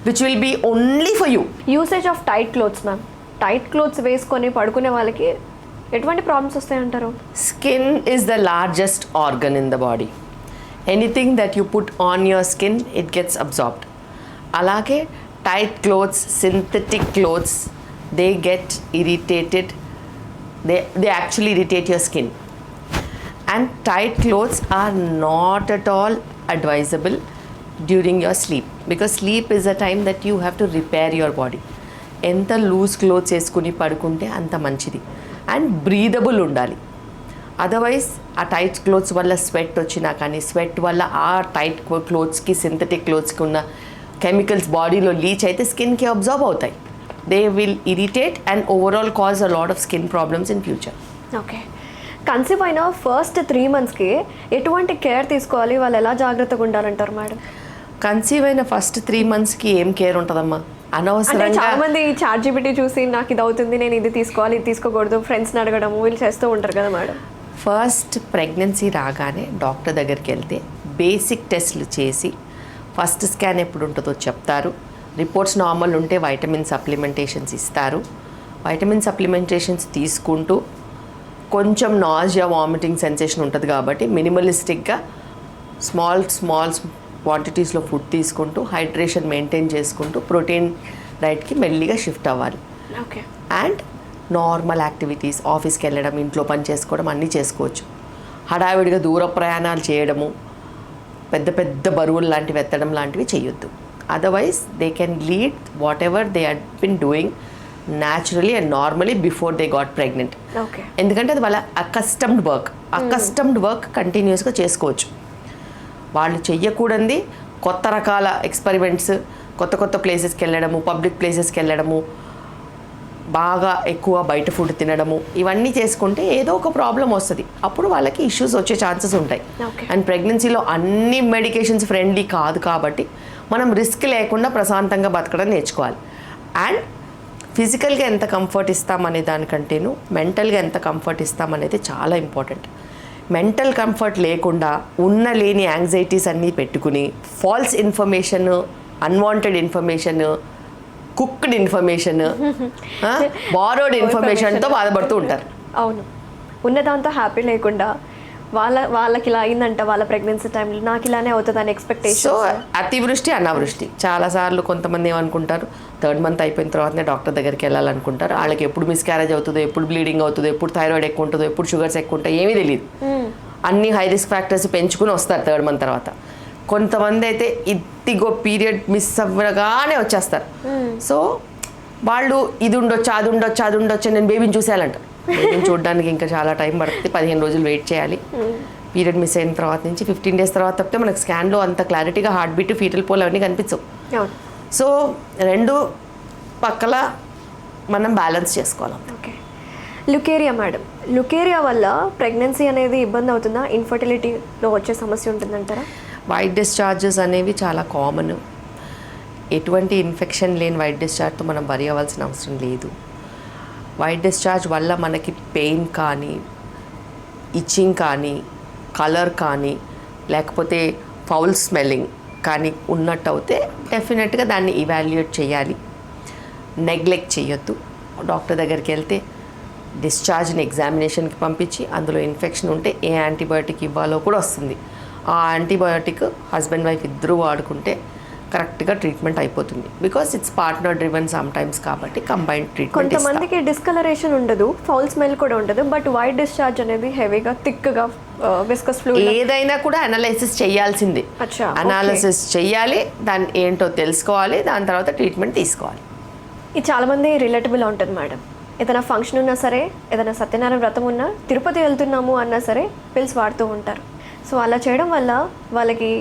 which will be only for you. Usage of tight clothes ma'am. Tight clothes వేసుకొని పడుకునే వాళ్ళకి ఎటువంటి problems వస్తాయంటారు? Skin is the largest organ in the body. Anything that you put on your skin, it gets absorbed. అలాగే tight clothes, synthetic clothes, they get irritated. They actually irritate your skin. And tight clothes are not at all advisable during your sleep, because sleep is a time that you have to repair your body. ఎంత loose clothes వేసుకుని పడుకుంటే అంత మంచిది. And breathable ఉండాలి. Otherwise ఆ tight clothes వల్ల sweat వచ్చినా కానీ, స్వెట్ వల్ల ఆ టైట్ క్లోత్స్కి సింథటిక్ క్లోత్స్కి ఉన్న కెమికల్స్ బాడీలో లీచ్ అయితే స్కిన్కి అబ్జార్బ్ అవుతాయి. They will irritate and overall cause a lot of skin problems in future. Okay. Conceive అయిన ఫస్ట్ 3 monthsకి ఎటువంటి కేర్ తీసుకోవాలి, వాళ్ళు ఎలా జాగ్రత్తగా ఉండాలంటారు మేడం? కన్సీవ్ అయిన ఫస్ట్ 3 monthsకి ఏం కేర్ ఉంటుందమ్మా? అనవసరంగా చాలా మంది చాట్ జీపీటీ చూసి నాకు ఇది అవుతుంది, నేను ఇది తీసుకోవాలి, ఇది తీసుకోకూడదు, ఫ్రెండ్స్ని అడగడం వీళ్ళు చేస్తూ ఉంటారు కదా మేడం. ఫస్ట్ ప్రెగ్నెన్సీ రాగానే డాక్టర్ దగ్గరికి వెళ్తే బేసిక్ టెస్ట్లు చేసి ఫస్ట్ స్కాన్ ఎప్పుడు ఉంటుందో చెప్తారు. రిపోర్ట్స్ నార్మల్ ఉంటే వైటమిన్ సప్లిమెంటేషన్స్ ఇస్తారు. వైటమిన్ సప్లిమెంటేషన్స్ తీసుకుంటూ కొంచెం నాజియా, వామిటింగ్ సెన్సేషన్ ఉంటుంది కాబట్టి మినిమలిస్టిక్గా స్మాల్ క్వాంటిటీస్లో ఫుడ్ తీసుకుంటూ హైడ్రేషన్ మెయింటైన్ చేసుకుంటూ ప్రోటీన్ డైట్కి మెల్లిగా షిఫ్ట్ అవ్వాలి. ఓకే. అండ్ నార్మల్ యాక్టివిటీస్, ఆఫీస్కి వెళ్ళడం, ఇంట్లో పని చేసుకోవడం అన్నీ చేసుకోవచ్చు. హడావిడిగా దూర ప్రయాణాలు చేయడము, పెద్ద పెద్ద బరువులు లాంటివి ఎత్తడం లాంటివి చేయొద్దు. Otherwise, they can lead whatever they had been doing naturally and normally before they got pregnant. Okay. ఎందుకంటే అది వాళ్ళ అకస్టమ్డ్ వర్క్ కంటిన్యూస్గా చేసుకోవచ్చు. వాళ్ళు చెయ్యకూడదు కొత్త రకాల ఎక్స్పెరిమెంట్స్, కొత్త ప్లేసెస్కి వెళ్ళడము, పబ్లిక్ ప్లేసెస్కి వెళ్ళడము, బాగా ఎక్కువ బయట ఫుడ్ తినడము, ఇవన్నీ చేసుకుంటే ఏదో ఒక ప్రాబ్లం వస్తుంది. అప్పుడు వాళ్ళకి ఇష్యూస్ వచ్చే ఛాన్సెస్ ఉంటాయి. అండ్ ప్రెగ్నెన్సీలో అన్ని మెడికేషన్స్ ఫ్రెండ్లీ కాదు కాబట్టి మనం రిస్క్ లేకుండా ప్రశాంతంగా బతకడం నేర్చుకోవాలి. అండ్ ఫిజికల్గా ఎంత కంఫర్ట్ ఇస్తామనే దానికంటేను మెంటల్గా ఎంత కంఫర్ట్ ఇస్తామనేది చాలా ఇంపార్టెంట్. మెంటల్ కంఫర్ట్ లేకుండా లేని యాంగ్జైటీస్ అన్నీ పెట్టుకుని false information, unwanted information, cooked information, borrowed ఇన్ఫర్మేషన్తో బాధపడుతూ ఉంటారు. అవును. ఉన్నదాంతో హ్యాపీ లేకుండా వాళ్ళకి ఇలా అయిందంట వాళ్ళ ప్రెగ్నెన్సీ టైంలో, నాకు ఇలానే అవుతుంది అని ఎక్స్పెక్టేషన్. సో అతివృష్టి, అనావృష్టి. చాలాసార్లు కొంతమంది ఏమనుకుంటారు, 3rd month అయిపోయిన తర్వాతనే డాక్టర్ దగ్గరికి వెళ్ళాలనుకుంటారు. వాళ్ళకి ఎప్పుడు మిస్క్యారేజ్ అవుతుందో, ఎప్పుడు బ్లీడింగ్ అవుతుందో, ఎప్పుడు థైరాయిడ్ ఎక్కువ ఉంటుందో, ఎప్పుడు షుగర్స్ ఎక్కువ ఉంటాయో ఏమీ తెలియదు. అన్ని హై రిస్క్ ఫ్యాక్టర్స్ పెంచుకుని వస్తారు 3rd month తర్వాత. కొంతమంది అయితే ఇదిగో పీరియడ్ మిస్ అవ్వగానే వచ్చేస్తారు. సో వాళ్ళు ఇది ఉండొచ్చు, అది ఉండొచ్చు, నేను బేబీని చూసేయాలంటారు. బేబీని చూడడానికి ఇంకా చాలా టైం పడుతుంది, 15 రోజులు వెయిట్ చేయాలి. పీరియడ్ మిస్ అయిన తర్వాత నుంచి 15 days తర్వాత తప్పితే మనకు స్కాన్లో అంత క్లారిటీగా హార్ట్ బీట్, ఫీటల్ పోల్ అవన్నీ కనిపించవు. సో 2 పక్కల మనం బ్యాలెన్స్ చేసుకోవాలి. ఓకే. లుకేరియా మేడం, లుకేరియా వల్ల ప్రెగ్నెన్సీ అనేది ఇబ్బంది అవుతుందా? ఇన్ఫర్టిలిటీలో వచ్చే సమస్య ఉంటుందంటారా? వైట్ డిశ్చార్జెస్ అనేవి చాలా కామన్. ఎటువంటి ఇన్ఫెక్షన్ లేని వైట్ డిశ్చార్జ్తో మనం వరి అవ్వాల్సిన అవసరం లేదు. వైట్ డిశ్చార్జ్ వల్ల మనకి పెయిన్ కానీ, ఇచ్చింగ్ కానీ, కలర్ కానీ, లేకపోతే ఫౌల్ స్మెల్లింగ్ కానీ ఉన్నట్టు అయితే డెఫినెట్గా దాన్ని ఇవాల్యుయేట్ చేయాలి. నెగ్లెక్ట్ చేయొద్దు. డాక్టర్ దగ్గరికి వెళ్తే డిశ్చార్జ్ని ఎగ్జామినేషన్కి పంపించి అందులో ఇన్ఫెక్షన్ ఉంటే ఏ యాంటీబయాటిక్ ఇవ్వాలో కూడా వస్తుంది. ఆ యాంటీబయాటిక్ హస్బెండ్ వైఫ్ ఇద్దరూ వాడుకుంటే కరెక్ట్గా ట్రీట్మెంట్ అయిపోతుంది. Because it's partner driven some times కాబట్టి కంబైన్డ్ ట్రీట్మెంట్. కొంతమందికి డిస్కలరేషన్ ఉండదు, ఫౌల్ స్మెల్ కూడా ఉండదు, బట్ వైట్ డిశ్చార్జ్ అనేది హెవీగా థిక్గా విస్కస్ ఫ్లూయిడ్ ఏదైనా కూడా అనాలైసిస్ చేయాల్సిందే. అనాలిసిస్ చేయాలి, దాని ఏంటో తెలుసుకోవాలి, దాని తర్వాత ట్రీట్మెంట్ తీసుకోవాలి. ఇది చాలామంది రిలేటబుల్ ఉంటుంది మేడం. ఏదైనా ఫంక్షన్ ఉన్నా సరే, ఏదైనా సత్యనారాయణ వ్రతం ఉన్నా, తిరుపతి వెళ్తున్నాము అన్నా సరే పిల్స్ వాడుతూ ఉంటారు. సో అలా చేయడం వల్ల వాళ్ళకి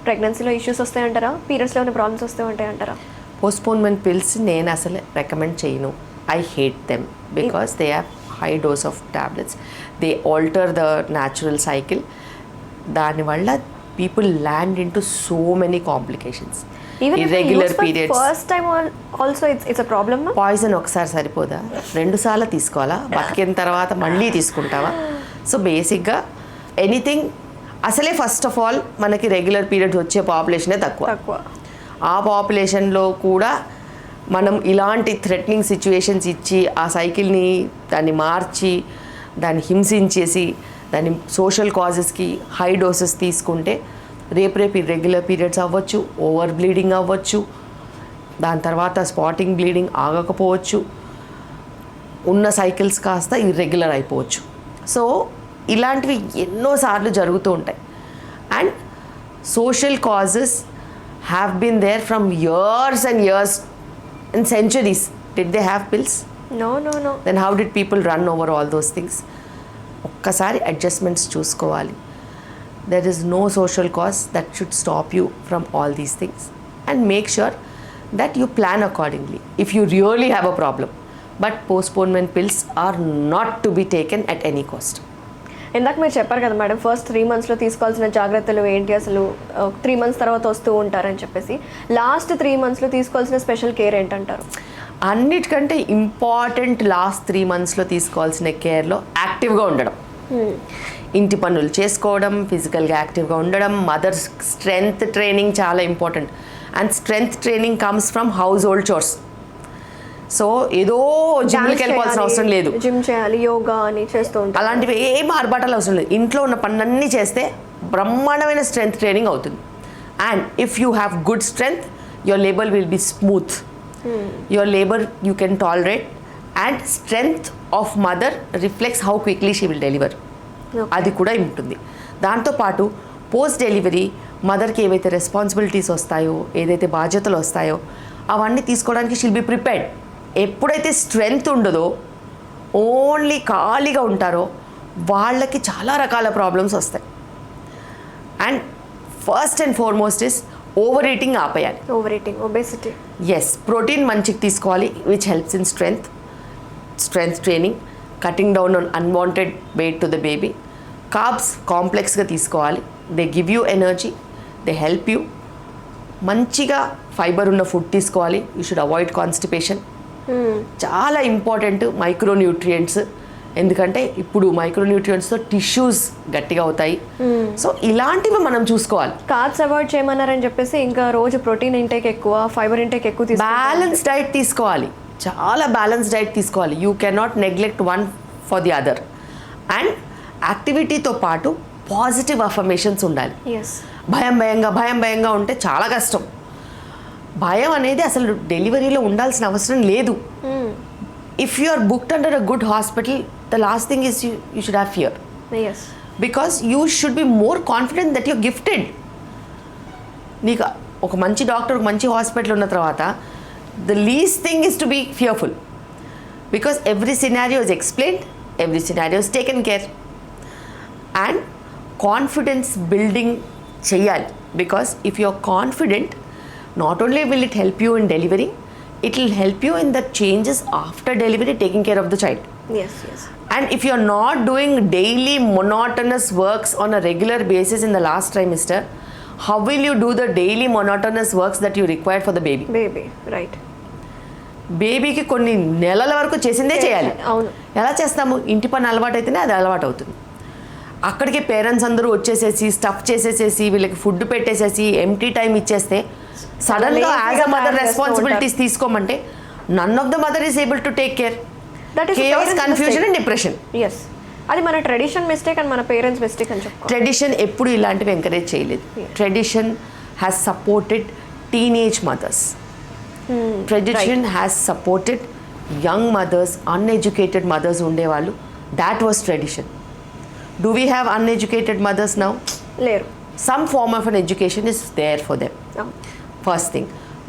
ప్రెగ్నెన్సీలో ఇష్యూస్ వస్తాయంటారా, పీరియడ్స్లో ఉన్న ప్రాబ్లమ్స్ వస్తూ ఉంటాయంటారా? పోస్ట్పోన్మెంట్ పిల్స్ నేను అసలు రికమెండ్ చేయను. I hate them because they have high dose of tablets. They alter the natural cycle. దానివల్ల people land into so many complications. Irregular periods. First time also it's a problem. Poison ఒకసారి సరిపోదా, 2 సార్లు తీసుకోవాలా? బతికిన తర్వాత మళ్ళీ తీసుకుంటావా? So బేసిక్గా ఎనీథింగ్ అసలే ఫస్ట్ ఆఫ్ ఆల్ మనకి రెగ్యులర్ పీరియడ్స్ వచ్చే పాపులేషనే తక్కువ. ఆ పాపులేషన్లో కూడా మనం ఇలాంటి థ్రెటనింగ్ సిచ్యువేషన్స్ ఇచ్చి ఆ సైకిల్ని దాన్ని మార్చి దాన్ని హింసించేసి దాన్ని సోషల్ కాజెస్కి హై డోసెస్ తీసుకుంటే రేపు ఇర్రెగ్యులర్ పీరియడ్స్ అవ్వచ్చు, ఓవర్ బ్లీడింగ్ అవ్వచ్చు, దాని తర్వాత స్పాటింగ్ బ్లీడింగ్ ఆగకపోవచ్చు, ఉన్న సైకిల్స్ కాస్త ఇర్రెగ్యులర్ అయిపోవచ్చు. సో ఇలాంటివి ఎన్నోసార్లు జరుగుతూ ఉంటాయి. And social causes have been there from years and years and centuries. Did they have pills? No. Then how did people run over all those things? ఒక్కసారి adjustments చూసుకోవాలి. There is no social cause that should stop you from all these things, and make sure that you plan accordingly if you really have a problem. But postponement pills are not to be taken at any cost. ఇందాక మీరు చెప్పారు కదా madam, first 3 monthsలో తీసుకోవాల్సిన జాగ్రత్తలు ఏంటి, అసలు 3 months తర్వాత వస్తూ ఉంటారని చెప్పేసి. లాస్ట్ 3 monthsలో తీసుకోవాల్సిన స్పెషల్ కేర్ ఏంటంటారు? అన్నిటికంటే ఇంపార్టెంట్ లాస్ట్ 3 monthsలో తీసుకోవాల్సిన కేర్లో యాక్టివ్గా ఉండడం, ఇంటి పనులు చేసుకోవడం, ఫిజికల్గా యాక్టివ్గా ఉండడం. మదర్ స్ట్రెంగ్త్ ట్రైనింగ్ చాలా important. And strength training comes from house hold chores. So ఏదో జిమ్కి వెళ్ళిపోవాల్సిన అవసరం లేదు. జిమ్ చేయాలి, యోగా అని చేస్తూ ఉంటారు. అలాంటివి ఏం ఆర్భాటాలు అవసరం లేదు. ఇంట్లో ఉన్న పనులన్నీ చేస్తే బ్రహ్మాండమైన స్ట్రెంగ్త్ ట్రైనింగ్ అవుతుంది. And if you have good strength, your labour will be smooth, your labour you can tolerate. And strength of mother reflects how quickly she will deliver. అది కూడా ఉంటుంది. దాంతోపాటు పోస్ట్ డెలివరీ మదర్కి ఏవైతే రెస్పాన్సిబిలిటీస్ వస్తాయో, ఏదైతే బాధ్యతలు వస్తాయో అవన్నీ తీసుకోవడానికి షీల్ బి ప్రిపేర్డ్. ఎప్పుడైతే స్ట్రెంగ్త్ ఉండదో, ఓన్లీ ఖాళీగా ఉంటారో వాళ్ళకి చాలా రకాల ప్రాబ్లమ్స్ వస్తాయి. And first and foremost is over eating ఆపేయాలి. Over eating, obesity. Yes, protein మంచిగా తీసుకోవాలి, which helps in strength training, cutting down on unwanted weight to the baby. Carbs కాంప్లెక్స్గా తీసుకోవాలి. They give you energy, they help you. మంచిగా fibre ఉన్న food తీసుకోవాలి. You should avoid constipation. చాలా important micronutrients, ఎందుకంటే ఇప్పుడు మైక్రోన్యూట్రియంట్స్తో టిష్యూస్ గట్టిగా అవుతాయి. సో ఇలాంటివి మనం చూసుకోవాలి. కార్బ్స్ అవాయిడ్ చేయమన్నారని చెప్పేసి ఇంకా రోజు ప్రోటీన్ ఇంటేక్ ఎక్కువ, ఫైబర్ ఇంటేక్ ఎక్కువ తీసుకోవాలి. బ్యాలెన్స్ డైట్ తీసుకోవాలి, చాలా బ్యాలెన్స్ డైట్ తీసుకోవాలి. You cannot neglect one for the other. And యాక్టివిటీతో పాటు పాజిటివ్ అఫర్మేషన్స్ ఉండాలి. భయంగా ఉంటే చాలా కష్టం. భయం అనేది అసలు డెలివరీలో ఉండాల్సిన అవసరం లేదు. If you are booked under a good hospital, the last thing is you should have fear. Because you should be more confident that you're gifted. నీకు ఒక మంచి డాక్టర్, ఒక మంచి హాస్పిటల్ ఉన్న తర్వాత the least thing is to be fearful, because every scenario is explained, every scenario is taken care. And confidence building cheyali, because if you are confident, not only will it help you in delivery, it will help you in the changes after delivery, taking care of the child. Yes. And if you are not doing daily monotonous works on a regular basis in the last trimester, how will you do the daily monotonous works that you require for the baby? Right. బేబీకి కొన్ని నెలల వరకు చేసిందే చేయాలి. అవును. ఎలా చేస్తాము? ఇంటి పని అలవాటు అయితేనే అది అలవాటు అవుతుంది. అక్కడికి పేరెంట్స్ అందరూ వచ్చేసేసి స్టఫ్ చేసేసేసి వీళ్ళకి ఫుడ్ పెట్టేసేసి ఎంటీ టైం ఇచ్చేస్తే సడన్గా యాజ్ అ మదర్ రెస్పాన్సిబిలిటీస్ తీసుకోమంటే none of the mother is able to take care. That is chaos, confusion and depression. Yes, అది మన ట్రెడిషన్ మిస్టేక్ అండ్ మన పేరెంట్స్ మిస్టేక్ అని చెప్పుకో. ట్రెడిషన్ ఎప్పుడు ఇలాంటివి ఎంకరేజ్ చేయలేదు. Tradition has supported teenage mothers. Tradition has supported young mothers, uneducated mothers ఉండేవాళ్ళు. That was tradition. Do we have uneducated mothers now? లేరు. Some form of an education is there for them. First thing.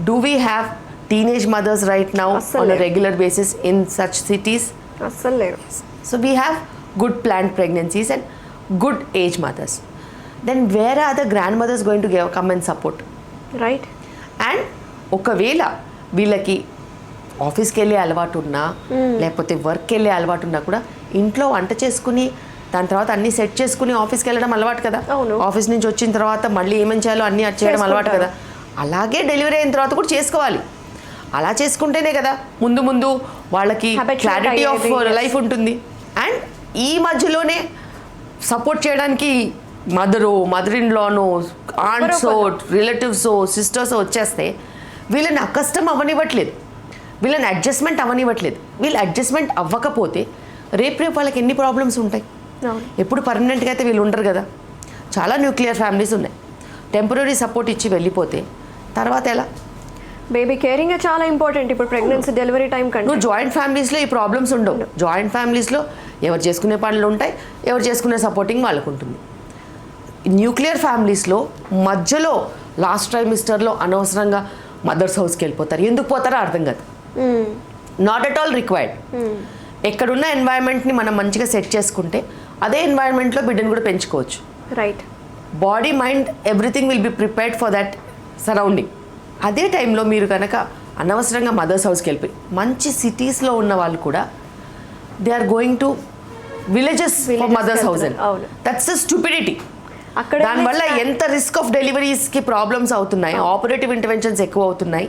Do we have teenage mothers right now on a regular basis in such cities? అస్సలు లేరు. So we have good planned pregnancies and good age mothers. Then where are the grandmothers going to come and support? Right. And ఒకవేళ వీళ్ళకి ఆఫీస్కి వెళ్ళే అలవాటు ఉన్నా లేకపోతే వర్క్కి వెళ్ళే అలవాటు ఉన్నా కూడా ఇంట్లో వంట చేసుకుని దాని తర్వాత అన్ని సెట్ చేసుకుని ఆఫీస్కి వెళ్ళడం అలవాటు కదా. ఆఫీస్ నుంచి వచ్చిన తర్వాత మళ్ళీ ఏమేం చేయాలో అన్నీ చేయడం అలవాటు కదా. అలాగే డెలివరీ అయిన తర్వాత కూడా చేసుకోవాలి. అలా చేసుకుంటేనే కదా ముందు ముందు వాళ్ళకి క్లారిటీ ఆఫ్ లైఫ్ ఉంటుంది. అండ్ ఈ మధ్యలోనే సపోర్ట్ చేయడానికి మదర్ ఇన్ లానో, ఆంట్సో, రిలేటివ్సో, సిస్టర్సో వచ్చేస్తే వీళ్ళని అకష్టం అవ్వనివ్వట్లేదు, వీళ్ళని అడ్జస్ట్మెంట్ అవ్వనివ్వట్లేదు. వీళ్ళు అడ్జస్ట్మెంట్ అవ్వకపోతే రేపు వాళ్ళకి ఎన్ని ప్రాబ్లమ్స్ ఉంటాయి. ఎప్పుడు పర్మనెంట్గా అయితే వీళ్ళు ఉండరు కదా. చాలా న్యూక్లియర్ ఫ్యామిలీస్ ఉన్నాయి. టెంపరీ సపోర్ట్ ఇచ్చి వెళ్ళిపోతే తర్వాత ఎలా? బేబీ కేరింగ్ చాలా ఇంపార్టెంట్ ఇప్పుడు ప్రెగ్నెన్సీ డెలివరీ టైం కంటే. నువ్వు జాయింట్ ఫ్యామిలీస్లో ఈ ప్రాబ్లమ్స్ ఉండవు. జాయింట్ ఫ్యామిలీస్లో ఎవరు చేసుకునే పనులు ఉంటాయి, ఎవరు చేసుకునే సపోర్టింగ్ వాళ్ళకు ఉంటుంది. న్యూక్లియర్ ఫ్యామిలీస్లో మధ్యలో లాస్ట్ ట్రైమిస్టర్లో అనవసరంగా మదర్స్ హౌస్కి వెళ్ళిపోతారు. ఎందుకు పోతారో అర్థం కాదు. Not at all required. ఎక్కడున్న ఎన్వైరన్మెంట్ని మనం మంచిగా సెట్ చేసుకుంటే అదే ఎన్వైరన్మెంట్లో బిడ్డను కూడా పెంచుకోవచ్చు. Right. Body, mind, everything will be prepared for that surrounding. అదే టైంలో మీరు కనుక అనవసరంగా మదర్స్ హౌస్కి వెళ్ళిపోయి మంచి సిటీస్లో ఉన్న వాళ్ళు కూడా they are going to villages for mother's house and that's the stupidity. దానివల్ల ఎంత రిస్క్ ఆఫ్ డెలివరీస్కి ప్రాబ్లమ్స్ అవుతున్నాయి, ఆపరేటివ్ ఇంటర్వెన్షన్స్ ఎక్కువ అవుతున్నాయి.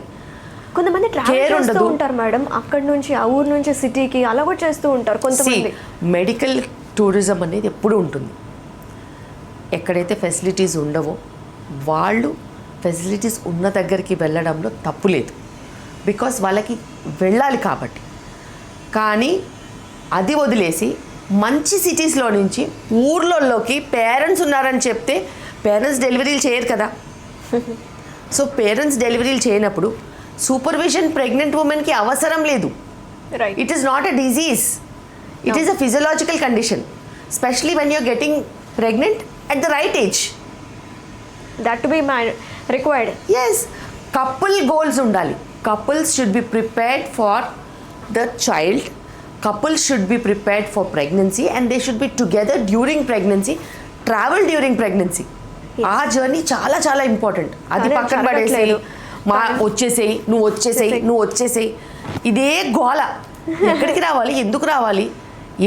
కొంతమంది ట్రావెల్ చేస్తూ ఉంటారు మేడం, అక్కడ నుంచి ఆ ఊరు నుంచి సిటీకి అలా కూడా చేస్తూ ఉంటారు కొంతమంది. మెడికల్ టూరిజం అనేది ఎప్పుడు ఉంటుంది. ఎక్కడైతే ఫెసిలిటీస్ ఉండవో వాళ్ళు ఫెసిలిటీస్ ఉన్న దగ్గరికి వెళ్ళడంలో తప్పు లేదు, బికాస్ వాళ్ళకి వెళ్ళాలి కాబట్టి. కానీ అది వదిలేసి మంచి సిటీస్లో నుంచి ఊర్లలోకి పేరెంట్స్ ఉన్నారని చెప్తే పేరెంట్స్ డెలివరీలు చేయరు కదా. సో పేరెంట్స్ డెలివరీలు చేయనప్పుడు సూపర్విజన్ ప్రెగ్నెంట్ ఉమెన్కి అవసరం లేదు. It is not a disease, it is a physiological condition, specially when you're getting pregnant at the right age. That to be required. Yes. Couple goals undali. Couples should be prepared for the child. Couples should be prepared for pregnancy and they should be together during pregnancy, travel during pregnancy. ఆ journey చాలా చాలా important. అది పక్కన పడేసేయి, వచ్చేసేయి, నువ్వు వచ్చేసేయి, ఇదే గోల. ఎక్కడికి రావాలి, ఎందుకు రావాలి,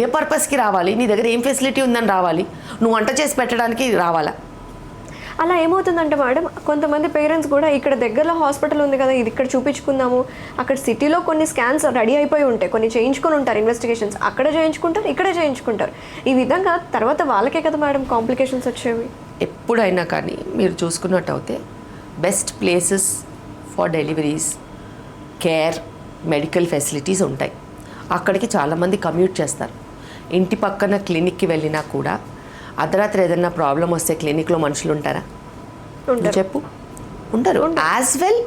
ఏ పర్పస్కి రావాలి, నీ దగ్గర ఏం ఫెసిలిటీ ఉందని రావాలి, నువ్వు వంట చేసి పెట్టడానికి రావాలా? అలా ఏమవుతుందంటే మేడం, కొంతమంది పేరెంట్స్ కూడా ఇక్కడ దగ్గరలో హాస్పిటల్ ఉంది కదా, ఇది ఇక్కడ చూపించుకుందాము, అక్కడ సిటీలో కొన్ని స్కాన్స్ రెడీ అయిపోయి ఉంటాయి, కొన్ని చేయించుకొని ఉంటారు, ఇన్వెస్టిగేషన్స్ అక్కడ చేయించుకుంటారు, ఇక్కడే చేయించుకుంటారు. ఈ విధంగా తర్వాత వాళ్ళకే కదా మేడం కాంప్లికేషన్స్ వచ్చేవి. ఎప్పుడైనా కానీ మీరు చూసుకున్నట్టు అయితే best places for deliveries, care, medical facilities ఉంటాయి. అక్కడికి చాలామంది కమ్యూట్ చేస్తారు. ఇంటి పక్కన క్లినిక్కి వెళ్ళినా కూడా అర్ధరాత్రి ఏదైనా ప్రాబ్లం వస్తే క్లినిక్లో మనుషులు ఉంటారా? చెప్పు, ఉంటారు. As well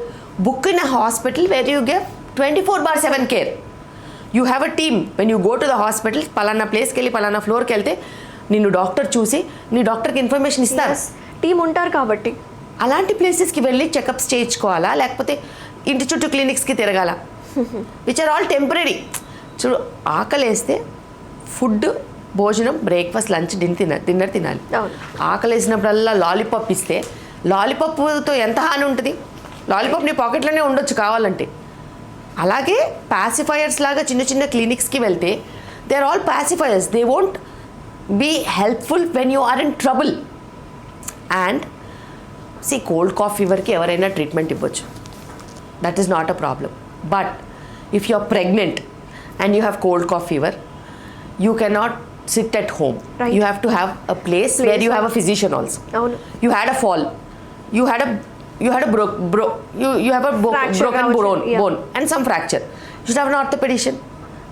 book in a hospital where you గెవ్ 24/7 care. You have a team. When you go to the hospital, పలానా ప్లేస్కి వెళ్ళి పలానా ఫ్లోర్కి వెళ్తే నిన్ను డాక్టర్ చూసి నీ డాక్టర్కి ఇన్ఫర్మేషన్ ఇస్తారు. టీమ్ ఉంటారు కాబట్టి అలాంటి ప్లేసెస్కి వెళ్ళి చెకప్స్ చేయించుకోవాలా, లేకపోతే ఇంటి చుట్టూ క్లినిక్స్కి తిరగాల? Which are all temporary. చూడు, ఆకలేస్తే ఫుడ్, భోజనం, బ్రేక్ఫాస్ట్, లంచ్, డిన్నర్ తినాలి. ఆకలి వేసినప్పుడల్లా లాలీపాప్ ఇస్తే లాలీపాప్తో ఎంత హాని ఉంటుంది? లాలీపాప్ నీ పాకెట్లోనే ఉండొచ్చు కావాలంటే. అలాగే పాసిఫైయర్స్ లాగా చిన్న చిన్న క్లినిక్స్కి వెళ్తే they are all pacifiers. They won't be helpful when you are in trouble. And cold cough ఫీవర్కి ఎవరైనా ట్రీట్మెంట్ ఇవ్వచ్చు, that is not a problem. But if you are pregnant and you have cold cough fever, you cannot sit at home. Right. You have to have a place where you have a physician also. You had a fall, you have a broken bone and some fracture. You should have an orthopedician.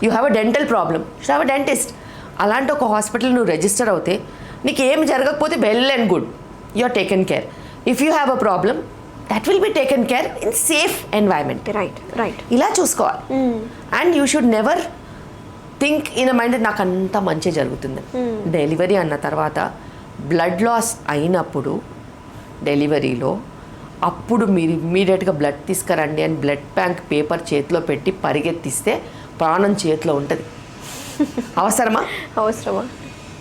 You have a dental problem, should have a dentist. అలాంటి ఒక hospital నువ్వు register అవుతే నీకు ఏం జరగకపోతే well and good, you are taken care. If you have a problem that will be taken care in safe environment. Right ఇలా చూసుకోవాలి. And you should never think in a mind నాకు అంత మంచి జరుగుతుంది. డెలివరీ అన్న తర్వాత బ్లడ్ లాస్ అయినప్పుడు డెలివరీలో అప్పుడు మీరు ఇమ్మీడియట్గా బ్లడ్ తీసుకురండి అని బ్లడ్ బ్యాంక్ పేపర్ చేతిలో పెట్టి పరిగెత్తిస్తే ప్రాణం చేతిలో ఉంటుంది. అవసరమా?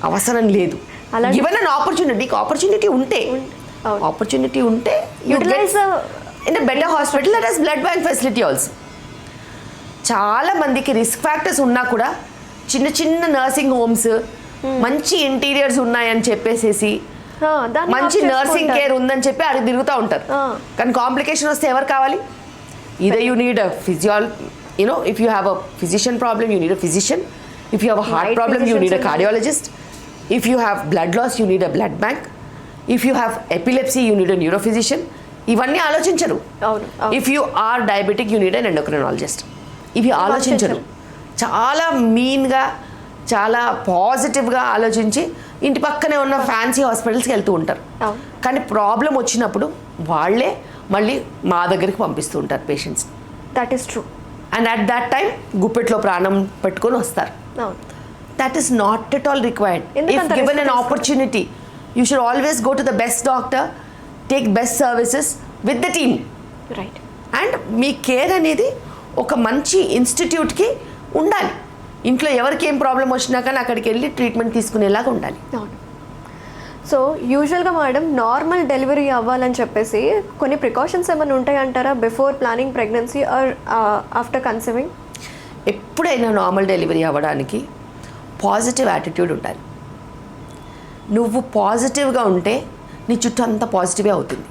అవసరం లేదు. గివెన్ అన్ ఆపర్చునిటీ, ఆపర్చునిటీ ఉంటే utilize in a better hospital that has blood bank facility also. చాలా మందికి రిస్క్ ఫ్యాక్టర్స్ ఉన్నా కూడా చిన్న చిన్న నర్సింగ్ హోమ్స్, మంచి ఇంటీరియర్స్ ఉన్నాయని చెప్పేసేసి మంచి నర్సింగ్ కేర్ ఉందని చెప్పి అడిగి తిరుగుతూ ఉంటారు. కానీ కాంప్లికేషన్ వస్తే ఎవరు కావాలి? ఇదే you need a if you have a physician problem, you need a physician. If you have a heart problem, you need a cardiologist. If you have blood loss, you need a blood bank. If you have epilepsy, you need a neurophysician. ఇవన్నీ ఆలోచించరు. If you are diabetic, you need an endocrinologist. ఇవి ఆలోచించరు. చాలా మీన్గా, చాలా పాజిటివ్గా ఆలోచించి ఇంటి పక్కనే ఉన్న ఫ్యాన్సీ హాస్పిటల్స్కి వెళ్తూ ఉంటారు. కానీ ప్రాబ్లం వచ్చినప్పుడు వాళ్ళే మళ్ళీ మా దగ్గరికి పంపిస్తూ ఉంటారు patients. That is true. And at that time గుప్పెట్లో ప్రాణం పెట్టుకొని వస్తారు. That is not at all required. If given an opportunity, you should always go to the best doctor, take best services with the team. Right. And me care అనేది ఒక మంచి ఇన్స్టిట్యూట్కి ఉండాలి. ఇంట్లో ఎవరికి ఏం ప్రాబ్లం వచ్చినా కానీ అక్కడికి వెళ్ళి ట్రీట్మెంట్ తీసుకునేలాగా ఉండాలి. సో యూజువల్గా మేడం నార్మల్ డెలివరీ అవ్వాలని చెప్పేసి కొన్ని ప్రికాషన్స్ ఏమైనా ఉంటాయంటారా before planning pregnancy or after conceiving? ఎప్పుడైనా నార్మల్ డెలివరీ అవ్వడానికి పాజిటివ్ యాటిట్యూడ్ ఉండాలి. నువ్వు పాజిటివ్గా ఉంటే నీ చుట్టూ అంతా పాజిటివే అవుతుంది.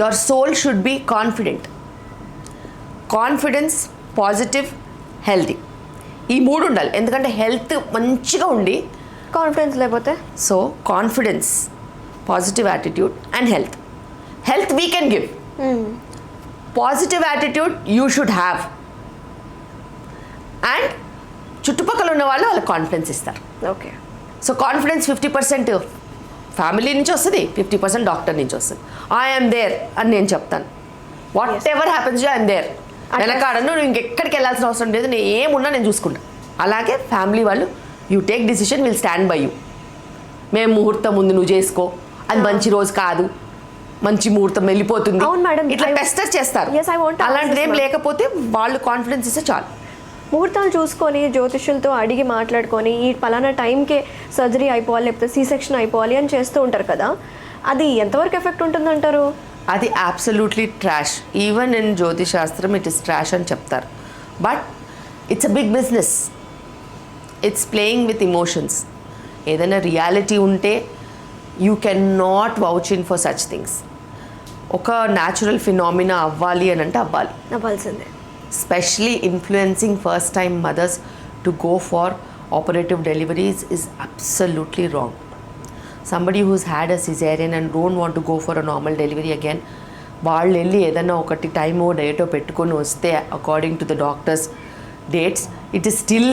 Your soul should be confidence, positive, healthy. ఈ మూడు ఉండాలి. ఎందుకంటే హెల్త్ మంచిగా ఉండి కాన్ఫిడెన్స్ లేకపోతే, so confidence, positive attitude and health we can give. Positive attitude you should have. And చుట్టుపక్కల ఉన్న వాళ్ళు వాళ్ళకి కాన్ఫిడెన్స్ ఇస్తారు. ఓకే. సో కాన్ఫిడెన్స్ 50% ఫ్యామిలీ నుంచి వస్తుంది, 50% డాక్టర్ నుంచి వస్తుంది. ఐఎమ్ దేర్ అని నేను చెప్తాను. Whatever happens you I'm there. వెనకాడను, నువ్వు ఇంకెక్కడికి వెళ్ళాల్సిన అవసరం లేదు, నేను ఏమున్నా నేను చూసుకుంటాను. అలాగే ఫ్యామిలీ వాళ్ళు you take decision, will stand by you. మేము ముహూర్తం ముందు నువ్వు చేసుకో, అది మంచి రోజు కాదు, మంచి ముహూర్తం వెళ్ళిపోతుంది, ఇట్లా పెస్టర్ చేస్తారు. అలాంటిది ఏం లేకపోతే వాళ్ళు కాన్ఫిడెన్స్ ఇస్తే చాలు. ముహూర్తాలు చూసుకొని జ్యోతిష్యులతో అడిగి మాట్లాడుకొని ఈ పలానా టైంకే సర్జరీ అయిపోవాలి లేకపోతే సి సెక్షన్ అయిపోవాలి అని చేస్తూ ఉంటారు కదా, అది ఎంతవరకు ఎఫెక్ట్ ఉంటుందంటారు? అది అబ్సల్యూట్లీ ట్రాష్. ఈవెన్ ఇన్ జ్యోతిష్ శాస్త్రం ఇట్ ఇస్ ట్రాష్ అని చెప్తారు. But it's a big business. It's playing with emotions. ఏదైనా రియాలిటీ ఉంటే you can not vouch in for such things. ఒక న్యాచురల్ ఫినామినా అవ్వాలి అని అంటే అవ్వాల్సిందే. Especially influencing first time mothers to go for operative deliveries is absolutely wrong. Somebody who's had a cesarean and don't want to go for a normal delivery again, వాళ్ళు వెళ్ళి ఏదైనా ఒకటి టైమో డేటో పెట్టుకొని వస్తే according to the doctors dates it is still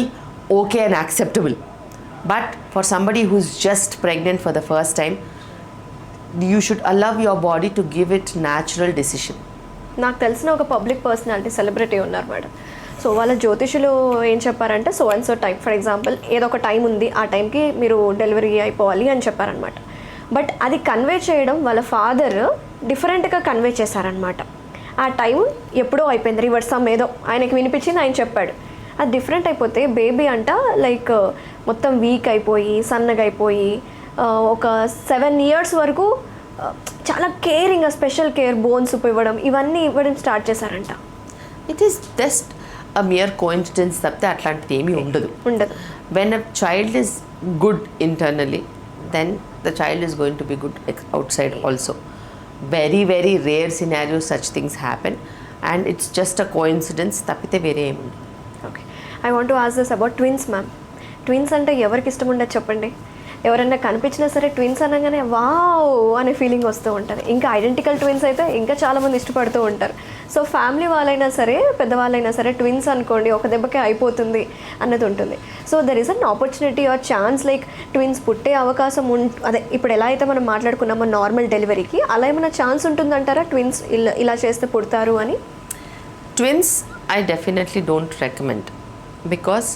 okay and acceptable. But for somebody who's just pregnant for the first time, you should allow your body to give it natural decision. నాకు తెలిసిన ఒక public personality celebrity ఉన్నారు madam. So వాళ్ళ జ్యోతిషులు ఏం చెప్పారంటే so and so time, for example ఏదో ఒక టైం ఉంది, ఆ టైంకి మీరు డెలివరీ అయిపోవాలి అని చెప్పారనమాట. బట్ అది కన్వే చేయడం వాళ్ళ ఫాదర్ డిఫరెంట్గా కన్వే చేశారనమాట. ఆ టైం ఎప్పుడో అయిపోయింది, రివర్స్ సమ్ ఏదో ఆయనకి వినిపించింది, ఆయన చెప్పాడు. అది డిఫరెంట్ అయిపోతే బేబీ అంట లైక్ మొత్తం వీక్ అయిపోయి సన్నగా అయిపోయి ఒక 7 years వరకు చాలా కేరింగ్, స్పెషల్ కేర్, బోన్స్ ఇవ్వడం, ఇవన్నీ ఇవ్వడం స్టార్ట్ చేశారంట. It is just a mere coincidence తప్పితే అట్లాంటిది ఏమీ ఉండదు. When a child is good internally, then the child is going to be good outside also. Very very rare scenarios such things happen and it's just a coincidence తప్పితే వేరే ఏమి ఉండదు. Okay, I want to ask this about twins ma'am. Twins అంటే ఎవరికి ఇష్టం ఉండదు చెప్పండి? ఎవరైనా కనిపించినా సరే ట్విన్స్ అనగానే వావ్ అనే ఫీలింగ్ వస్తూ ఉంటుంది. ఇంకా ఐడెంటికల్ ట్విన్స్ అయితే ఇంకా చాలామంది ఇష్టపడుతూ ఉంటారు. సో ఫ్యామిలీ వాళ్ళైనా సరే పెద్దవాళ్ళైనా సరే ట్విన్స్ అనుకోండి ఒక దెబ్బకే అయిపోతుంది అన్నది ఉంటుంది. So there is an opportunity or chance like twins పుట్టే అవకాశం అదే ఇప్పుడు ఎలా అయితే మనం మాట్లాడుకున్నామో నార్మల్ డెలివరీకి అలా ఏమైనా ఛాన్స్ ఉంటుందంటారా ట్విన్స్ ఇలా చేస్తే పుడతారు అని? Twins I definitely don't recommend because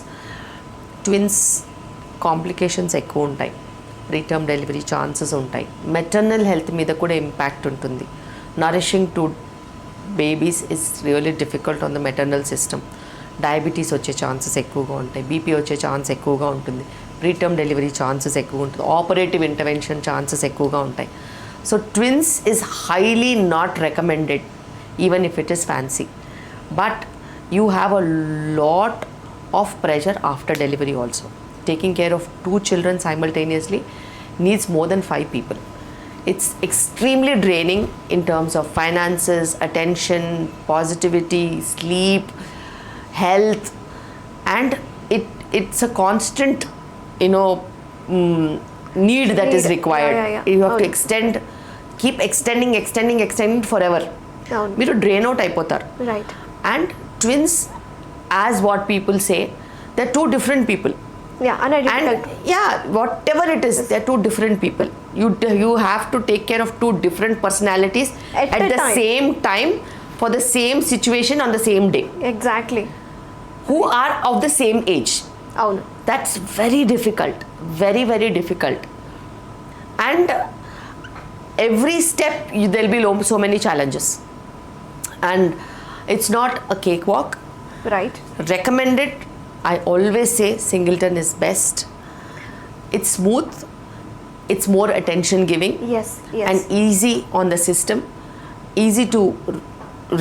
twins complications ఎక్కువ ఉంటాయి, రీటర్మ్ డెలివరీ ఛాన్సెస్ ఉంటాయి, మెటర్నల్ హెల్త్ మీద కూడా ఇంపాక్ట్ ఉంటుంది. Nourishing to babies is really difficult on the maternal system. Diabetes వచ్చే ఛాన్సెస్ ఎక్కువగా ఉంటాయి, బీపీ వచ్చే ఛాన్స్ ఎక్కువగా ఉంటుంది, ప్రీటర్మ్ డెలివరీ ఛాన్సెస్ ఎక్కువ ఉంటుంది, ఆపరేటివ్ ఇంటర్వెన్షన్ ఛాన్సెస్ ఎక్కువగా ఉంటాయి. So twins is highly not recommended even if it is fancy. But you have a lot of pressure after delivery also. Taking care of 2 children simultaneously needs more than 5 people. It's extremely draining in terms of finances, attention, positivity, sleep, health, and it's a constant need that is required. You have to keep extending forever. మీరు drain out అయిపోతారు. Right. And twins, as what people say, they're 2 different people. Yeah, unidentical. And yeah, whatever it is, they're 2 different people. You have to take care of 2 different personalities at the same time for the same situation on the same day. Exactly. Who are of the same age. Avunu. That's very difficult. Very, very difficult. And every step there'll be so many challenges. And it's not a cakewalk. Right. Recommended. I always say singleton is best. It's smooth. It's more attention giving. Yes. And easy on the system. Easy to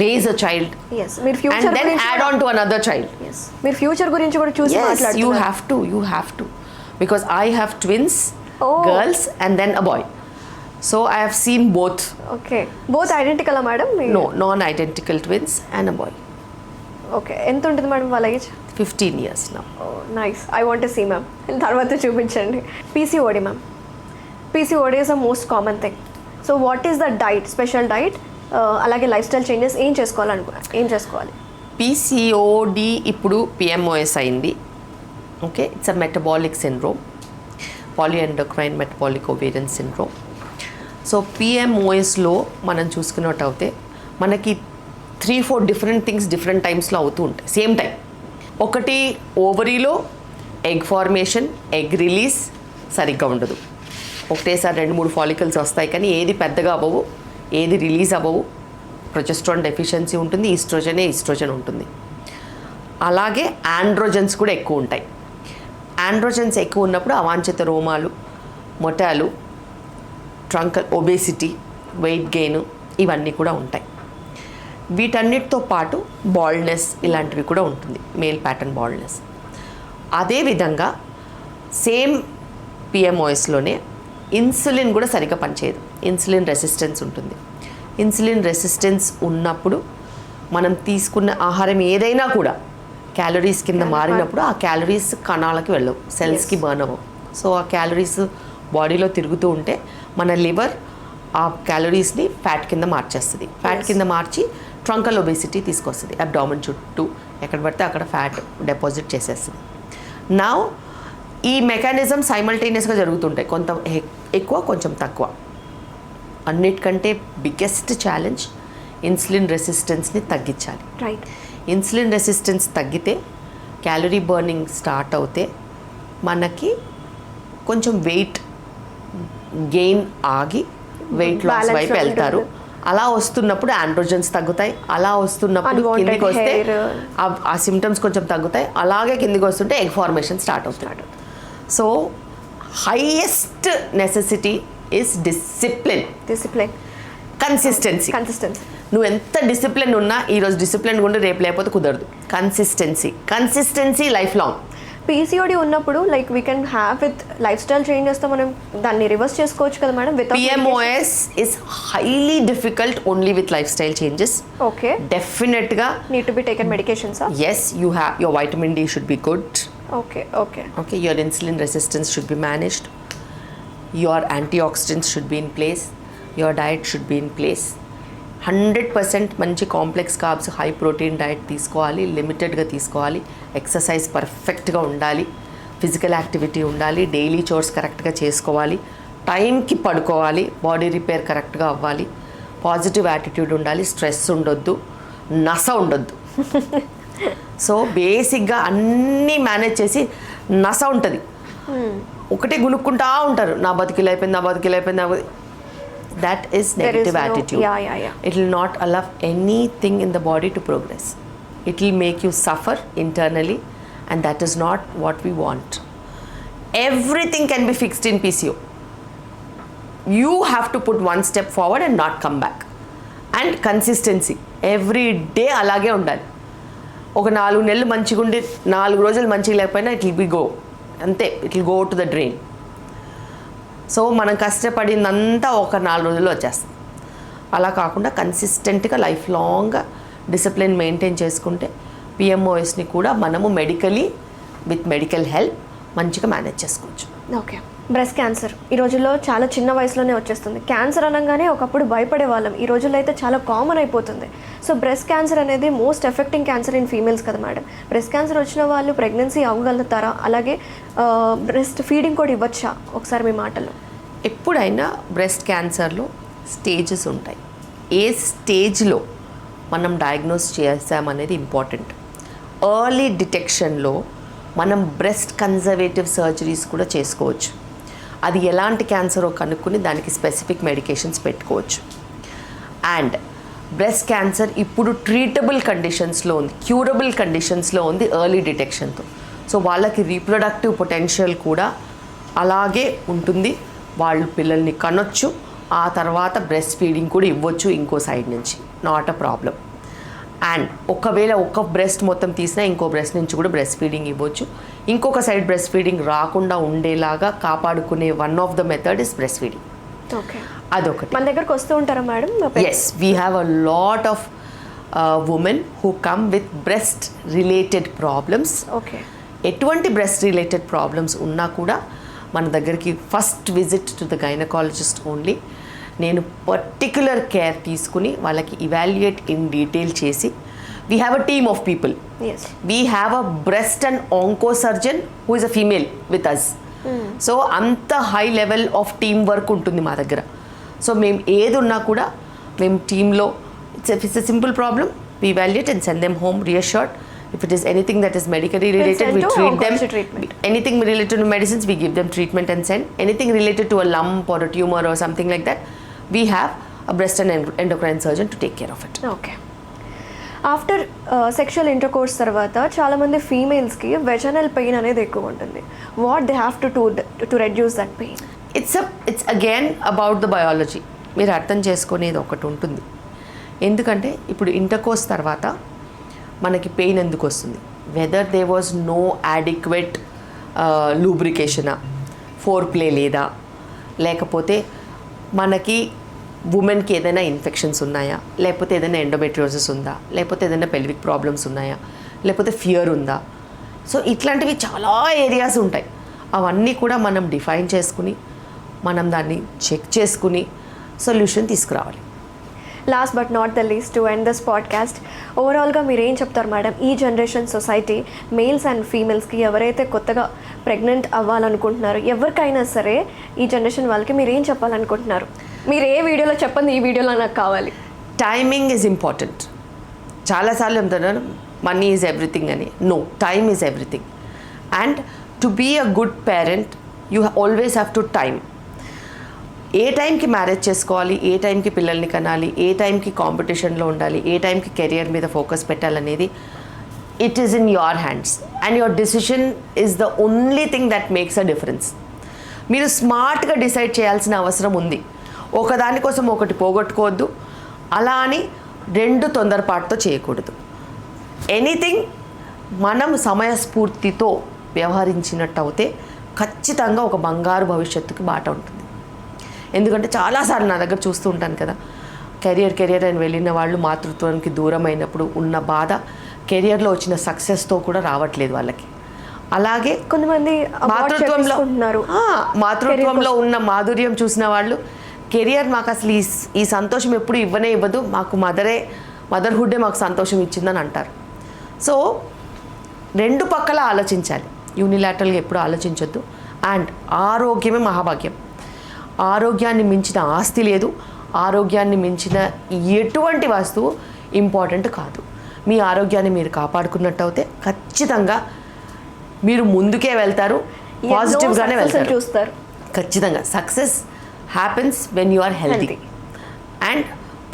raise a child. Yes. Meer future and then add on to another child. Yes. Meer future gurinchi kuda choose maatladutunnaru. Yes, you have to. Because I have twins, girls and then a boy. So I have seen both. Okay. Both identical madam? No, non-identical twins and a boy. Okay. ఎంత ఉంటుంది madam వాళ్ళ age? 15 years now. Oh, nice. I want to see ma'am. తర్వాత చూపించండి. PCOD ma'am. PCOD is the most common thing. So what is the diet, special diet? అలాగే lifestyle changes ఏం చేసుకోవాలి? PCOD ఇప్పుడు PMOS అయింది. Okay, it's a metabolic syndrome, polyendocrine metabolic ovarian syndrome. So పిఎంఓఎస్లో మనం చూసుకున్నట్టయితే మనకి 3-4 డిఫరెంట్ థింగ్స్ డిఫరెంట్ టైమ్స్లో అవుతూ ఉంటాయి సేమ్ టైం. ఒకటి ఓవరీలో ఎగ్ ఫార్మేషన్, ఎగ్ రిలీజ్ సరిగ్గా ఉండదు. ఒకటేసారి 2-3 ఫాలికల్స్ వస్తాయి కానీ ఏది పెద్దగా అవ్వవు, ఏది రిలీజ్ అవ్వవు. ప్రొజెస్ట్రాన్ డెఫిషియన్సీ ఉంటుంది, ఈస్ట్రోజన్ ఉంటుంది. అలాగే ఆండ్రోజన్స్ కూడా ఎక్కువ ఉంటాయి. ఆండ్రోజన్స్ ఎక్కువ ఉన్నప్పుడు అవాంఛిత రోమాలు, మొటాలు, ట్రంకల్ ఒబేసిటీ, వెయిట్ గెయిన్ ఇవన్నీ కూడా ఉంటాయి. వీటన్నిటితో పాటు బాల్డ్నెస్ ఇలాంటివి కూడా ఉంటుంది, మేల్ ప్యాటర్న్ బాల్డ్నెస్. అదేవిధంగా సేమ్ పిఎంఓఎస్లోనే ఇన్సులిన్ కూడా సరిగ్గా పనిచేయదు, ఇన్సులిన్ రెసిస్టెన్స్ ఉంటుంది. ఇన్సులిన్ రెసిస్టెన్స్ ఉన్నప్పుడు మనం తీసుకున్న ఆహారం ఏదైనా కూడా క్యాలరీస్ కింద మారినప్పుడు ఆ క్యాలరీస్ కణాలకి వెళ్ళవు, సెల్స్కి బర్న్ అవ్వవు. సో ఆ క్యాలరీస్ బాడీలో తిరుగుతూ ఉంటే మన లివర్ ఆ క్యాలరీస్ని ఫ్యాట్ కింద మార్చేస్తుంది. ఫ్యాట్ కింద మార్చి ట్రంకల్ ఒబేసిటీ తీసుకొస్తుంది. అబ్డామన్ చుట్టూ ఎక్కడ పడితే అక్కడ ఫ్యాట్ డిపాజిట్ చేసేస్తుంది. నా ఈ మెకానిజం సైమల్టేనియస్గా జరుగుతుంటాయి, కొంత ఎక్కువ కొంచెం తక్కువ. అన్నిటికంటే బిగ్గెస్ట్ ఛాలెంజ్ ఇన్సులిన్ రెసిస్టెన్స్ని తగ్గించాలి. రైట్. ఇన్సులిన్ రెసిస్టెన్స్ తగ్గితే క్యాలరీ బర్నింగ్ స్టార్ట్ అవుతే మనకి కొంచెం వెయిట్ గెయిన్ ఆగి వెయిట్ లాస్ వైపు వెళ్తారు. అలా వస్తున్నప్పుడు ఆండ్రోజన్స్ తగ్గుతాయి, అలా వస్తున్నప్పుడు కిందికి వస్తే ఆ సిమ్టమ్స్ కొంచెం తగ్గుతాయి, అలాగే కిందికి వస్తుంటే ఎగ్ ఫార్మేషన్ స్టార్ట్ అవుతుంది. So highest necessity is discipline, consistency. నువ్వు ఎంత డిసిప్లిన్ ఉన్నా ఈరోజు డిసిప్లిన్ ఉండి రేపు లేకపోతే కుదరదు. Consistency life long. పీసీఓడి ఉన్నప్పుడు like we can have with life style change చేస్తే మనం దాన్ని రివర్స్ చేసుకోవచ్చు కదా madam? PMOS is highly difficult only with lifestyle changes. Okay. Definitely. Need to be taken medications, huh? Yes, you have your vitamin D should be good. Okay. Okay, your insulin resistance should be managed. your antioxidants should be in place, your diet should be in place. 100% మంచి complex carbs high protein diet తీసుకోవాలి, లిమిటెడ్గా తీసుకోవాలి, exercise పర్ఫెక్ట్గా ఉండాలి, physical activity ఉండాలి, daily chores కరెక్ట్గా చేసుకోవాలి, టైంకి పడుకోవాలి, బాడీ రిపేర్ కరెక్ట్గా అవ్వాలి, పాజిటివ్ యాటిట్యూడ్ ఉండాలి, స్ట్రెస్ ఉండొద్దు, నస ఉండొద్దు. సో బేసిక్గా అన్నీ మేనేజ్ చేసి నస ఉంటుంది, ఒకటే గునుక్కుంటా ఉంటారు, నా బతికిలు అయిపోయింది. That is negative attitude. It will not allow anything in the body to progress. It will make you suffer internally, and that is not what we want. Everything can be fixed in PCO. You have to put one step forward and not come back. And consistency. Every day alage undali. ఒక 4 నెలలు మంచిగా ఉండి 4 రోజులు మంచిగా లేకపోయినా it will B go, అంతే, it will go to the drain. So మనం కష్టపడిందంతా ఒక 4 రోజుల్లో వచ్చేస్తుంది. అలా కాకుండా కన్సిస్టెంట్గా లైఫ్ లాంగ్గా డిసిప్లిన్ మెయింటైన్ చేసుకుంటే పిఎంఓఎస్ని కూడా మనము విత్ మెడికల్ హెల్ప్ మంచిగా మేనేజ్ చేసుకోవచ్చు. ఓకే. బ్రెస్ట్ క్యాన్సర్ ఈ రోజుల్లో చాలా చిన్న వయసులోనే వచ్చేస్తుంది. క్యాన్సర్ అనగానే ఒకప్పుడు భయపడే వాళ్ళం, ఈ రోజుల్లో అయితే చాలా కామన్ అయిపోతుంది. సో బ్రెస్ట్ క్యాన్సర్ అనేది most effecting cancer in females కదా మేడం. బ్రెస్ట్ క్యాన్సర్ వచ్చిన వాళ్ళు ప్రెగ్నెన్సీ అవ్వగలుగుతారా? అలాగే బ్రెస్ట్ ఫీడింగ్ కూడా ఇవ్వచ్చా? ఒకసారి మీ మాటల్లో. ఎప్పుడైనా బ్రెస్ట్ క్యాన్సర్లో స్టేజెస్ ఉంటాయి. ఏ స్టేజ్లో మనం డయాగ్నోస్ చేసామనేది ఇంపార్టెంట్. ఎర్లీ డిటెక్షన్లో మనం బ్రెస్ట్ కన్జర్వేటివ్ సర్జరీస్ కూడా చేసుకోవచ్చు. అది ఎలాంటి క్యాన్సరో కనుక్కుని దానికి స్పెసిఫిక్ మెడికేషన్స్ పెట్టుకోవచ్చు. అండ్ బ్రెస్ట్ క్యాన్సర్ ఇప్పుడు ట్రీటబుల్ కండిషన్స్లో ఉంది, క్యూరబుల్ కండిషన్స్లో ఉంది ఎర్లీ డిటెక్షన్తో. సో వాళ్ళకి రీప్రొడక్టివ్ పొటెన్షియల్ కూడా అలాగే ఉంటుంది, వాళ్ళు పిల్లల్ని కనొచ్చు, ఆ తర్వాత బ్రెస్ట్ ఫీడింగ్ కూడా ఇవ్వచ్చు ఇంకో సైడ్ నుంచి, నాట్ అ ప్రాబ్లం. అండ్ ఒకవేళ ఒక బ్రెస్ట్ మొత్తం తీసినా ఇంకో బ్రెస్ట్ నుంచి కూడా బ్రెస్ట్ ఫీడింగ్ ఇవ్వచ్చు. ఇంకొక సైడ్ బ్రెస్ట్ ఫీడింగ్ రాకుండా ఉండేలాగా కాపాడుకునే one of the method is breast feeding. Okay. అదొకటి. మన దగ్గరకు వస్తూ ఉంటారా madam? Yes, we have a lot of women who come with breast related problems. Okay. ఎటువంటి బ్రెస్ట్ రిలేటెడ్ ప్రాబ్లమ్స్ ఉన్నా కూడా మన దగ్గరికి first visit to the gynaecologist only. నేను పర్టిక్యులర్ కేర్ తీసుకుని వాళ్ళకి ఇవాల్యుయేట్ ఇన్ డీటెయిల్ చేసి, we have a team of people. We have a breast and onco surgeon who is a female with us. So అంత high level of team work ఉంటుంది మా దగ్గర. So మేము ఏది ఉన్నా కూడా మేము టీంలో, it's a simple problem, we evaluate and send them home reassured. If it is anything that is medically related, we treat them. Anything related to medicines, we give them treatment and send. Anything related to a lump or a tumor or something like that, we have a breast and endocrine surgeon to take care of it. Okay. After sexual intercourse తర్వాత చాలామంది ఫీమేల్స్కి vaginal pain అనేది ఎక్కువ ఉంటుంది. What they have to reduce that pain? It's again about the biology. మీరు అర్థం చేసుకునేది ఒకటి ఉంటుంది. ఎందుకంటే ఇప్పుడు ఇంటర్కోర్స్ తర్వాత మనకి పెయిన్ ఎందుకు వస్తుంది? Whether they was no adequate లూబ్రికేషనా, ఫోర్ ప్లే లేదా, లేకపోతే మనకి ఉమెన్కి ఏదైనా ఇన్ఫెక్షన్స్ ఉన్నాయా, లేకపోతే ఏదైనా ఎండోమెట్రియోసిస్ ఉందా, లేకపోతే ఏదైనా పెల్విక్ ప్రాబ్లమ్స్ ఉన్నాయా, లేకపోతే ఫియర్ ఉందా. సో ఇట్లాంటివి చాలా ఏరియాస్ ఉంటాయి. అవన్నీ కూడా మనం డిఫైన్ చేసుకుని మనం దాన్ని చెక్ చేసుకుని సొల్యూషన్ తీసుకురావాలి. Last but not the least, to end this podcast, ఓవరాల్గా మీరు ఏం చెప్తారు మేడం? ఈ జనరేషన్ సొసైటీ మేల్స్ అండ్ ఫీమేల్స్కి, ఎవరైతే కొత్తగా ప్రెగ్నెంట్ అవ్వాలనుకుంటున్నారో ఎవరికైనా సరే ఈ జనరేషన్ వాళ్ళకి మీరు ఏం చెప్పాలనుకుంటున్నారు? మీరు ఏ వీడియోలో చెప్పండి, ఈ వీడియోలో నాకు కావాలి. Timing is important. చాలాసార్లు చెప్తున్నారు మనీ ఈజ్ ఎవ్రీథింగ్ అని. No, time is everything. And to be a good parent you always have to time. ఏ టైంకి మ్యారేజ్ చేసుకోవాలి, ఏ టైంకి పిల్లల్ని కనాలి, ఏ టైంకి కాంపిటీషన్లో ఉండాలి, ఏ టైంకి కెరియర్ మీద ఫోకస్ పెట్టాలనేది it is in your hands. And your decision is the only thing that makes a difference. మీరు స్మార్ట్గా డిసైడ్ చేయాల్సిన అవసరం ఉంది. ఒకదానికోసం ఒకటి పోగొట్టుకోవద్దు, అలా అని 2 తొందరపాటుతో చేయకూడదు. ఎనీథింగ్ మనం సమయస్ఫూర్తితో వ్యవహరించినట్టు అయితే ఖచ్చితంగా ఒక బంగారు భవిష్యత్తుకి బాట ఉంటుంది. ఎందుకంటే చాలాసార్లు నా దగ్గర చూస్తూ ఉంటాను కదా, కెరియర్ అని వెళ్ళిన వాళ్ళు మాతృత్వానికి దూరం అయినప్పుడు ఉన్న బాధ కెరియర్లో వచ్చిన సక్సెస్తో కూడా రావట్లేదు వాళ్ళకి. అలాగే కొంతమంది మాతృత్వంలో ఉన్న మాధుర్యం చూసిన వాళ్ళు కెరియర్ మాకు అసలు ఈ సంతోషం ఎప్పుడు ఇవ్వనే ఇవ్వదు, మాకు మదర్హుడ్డే మాకు సంతోషం ఇచ్చిందని అంటారు. సో రెండు పక్కల ఆలోచించాలి, యూనిలాటరల్గా ఎప్పుడు ఆలోచించొద్దు. అండ్ ఆరోగ్యమే మహాభాగ్యం. ఆరోగ్యాన్ని మించిన ఆస్తి లేదు, ఆరోగ్యాన్ని మించిన ఎటువంటి వస్తువు ఇంపార్టెంట్ కాదు. మీ ఆరోగ్యాన్ని మీరు కాపాడుకున్నట్టు అయితే ఖచ్చితంగా మీరు ముందుకే వెళ్తారు, పాజిటివ్గానే వెళ్తారు, చూస్తారు. ఖచ్చితంగా success happens when you are healthy. And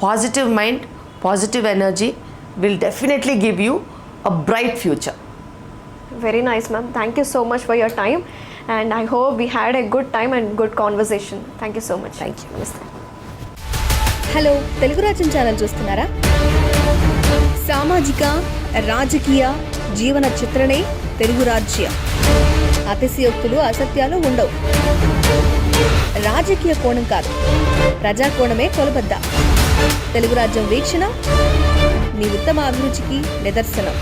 positive mind, positive energy will definitely give you a bright future. Very nice, ma'am. Thank you so much for your time, and I hope we had a good time and good conversation. Thank you so much. Thank you. Hello, Telugu రాజ్యం channel చూస్తున్నారా? సామాజిక రాజకీయ జీవన చిత్రణే తెలుగు రాజ్యం. అతిశయోక్తులు అసత్యాలు ఉండవు. రాజకీయ కోణం కాదు, ప్రజా కోణమే కొలబద్ద. తెలుగు రాజ్యం వీక్షణ మీ ఉత్తమ అభిరుచికి నిదర్శనం.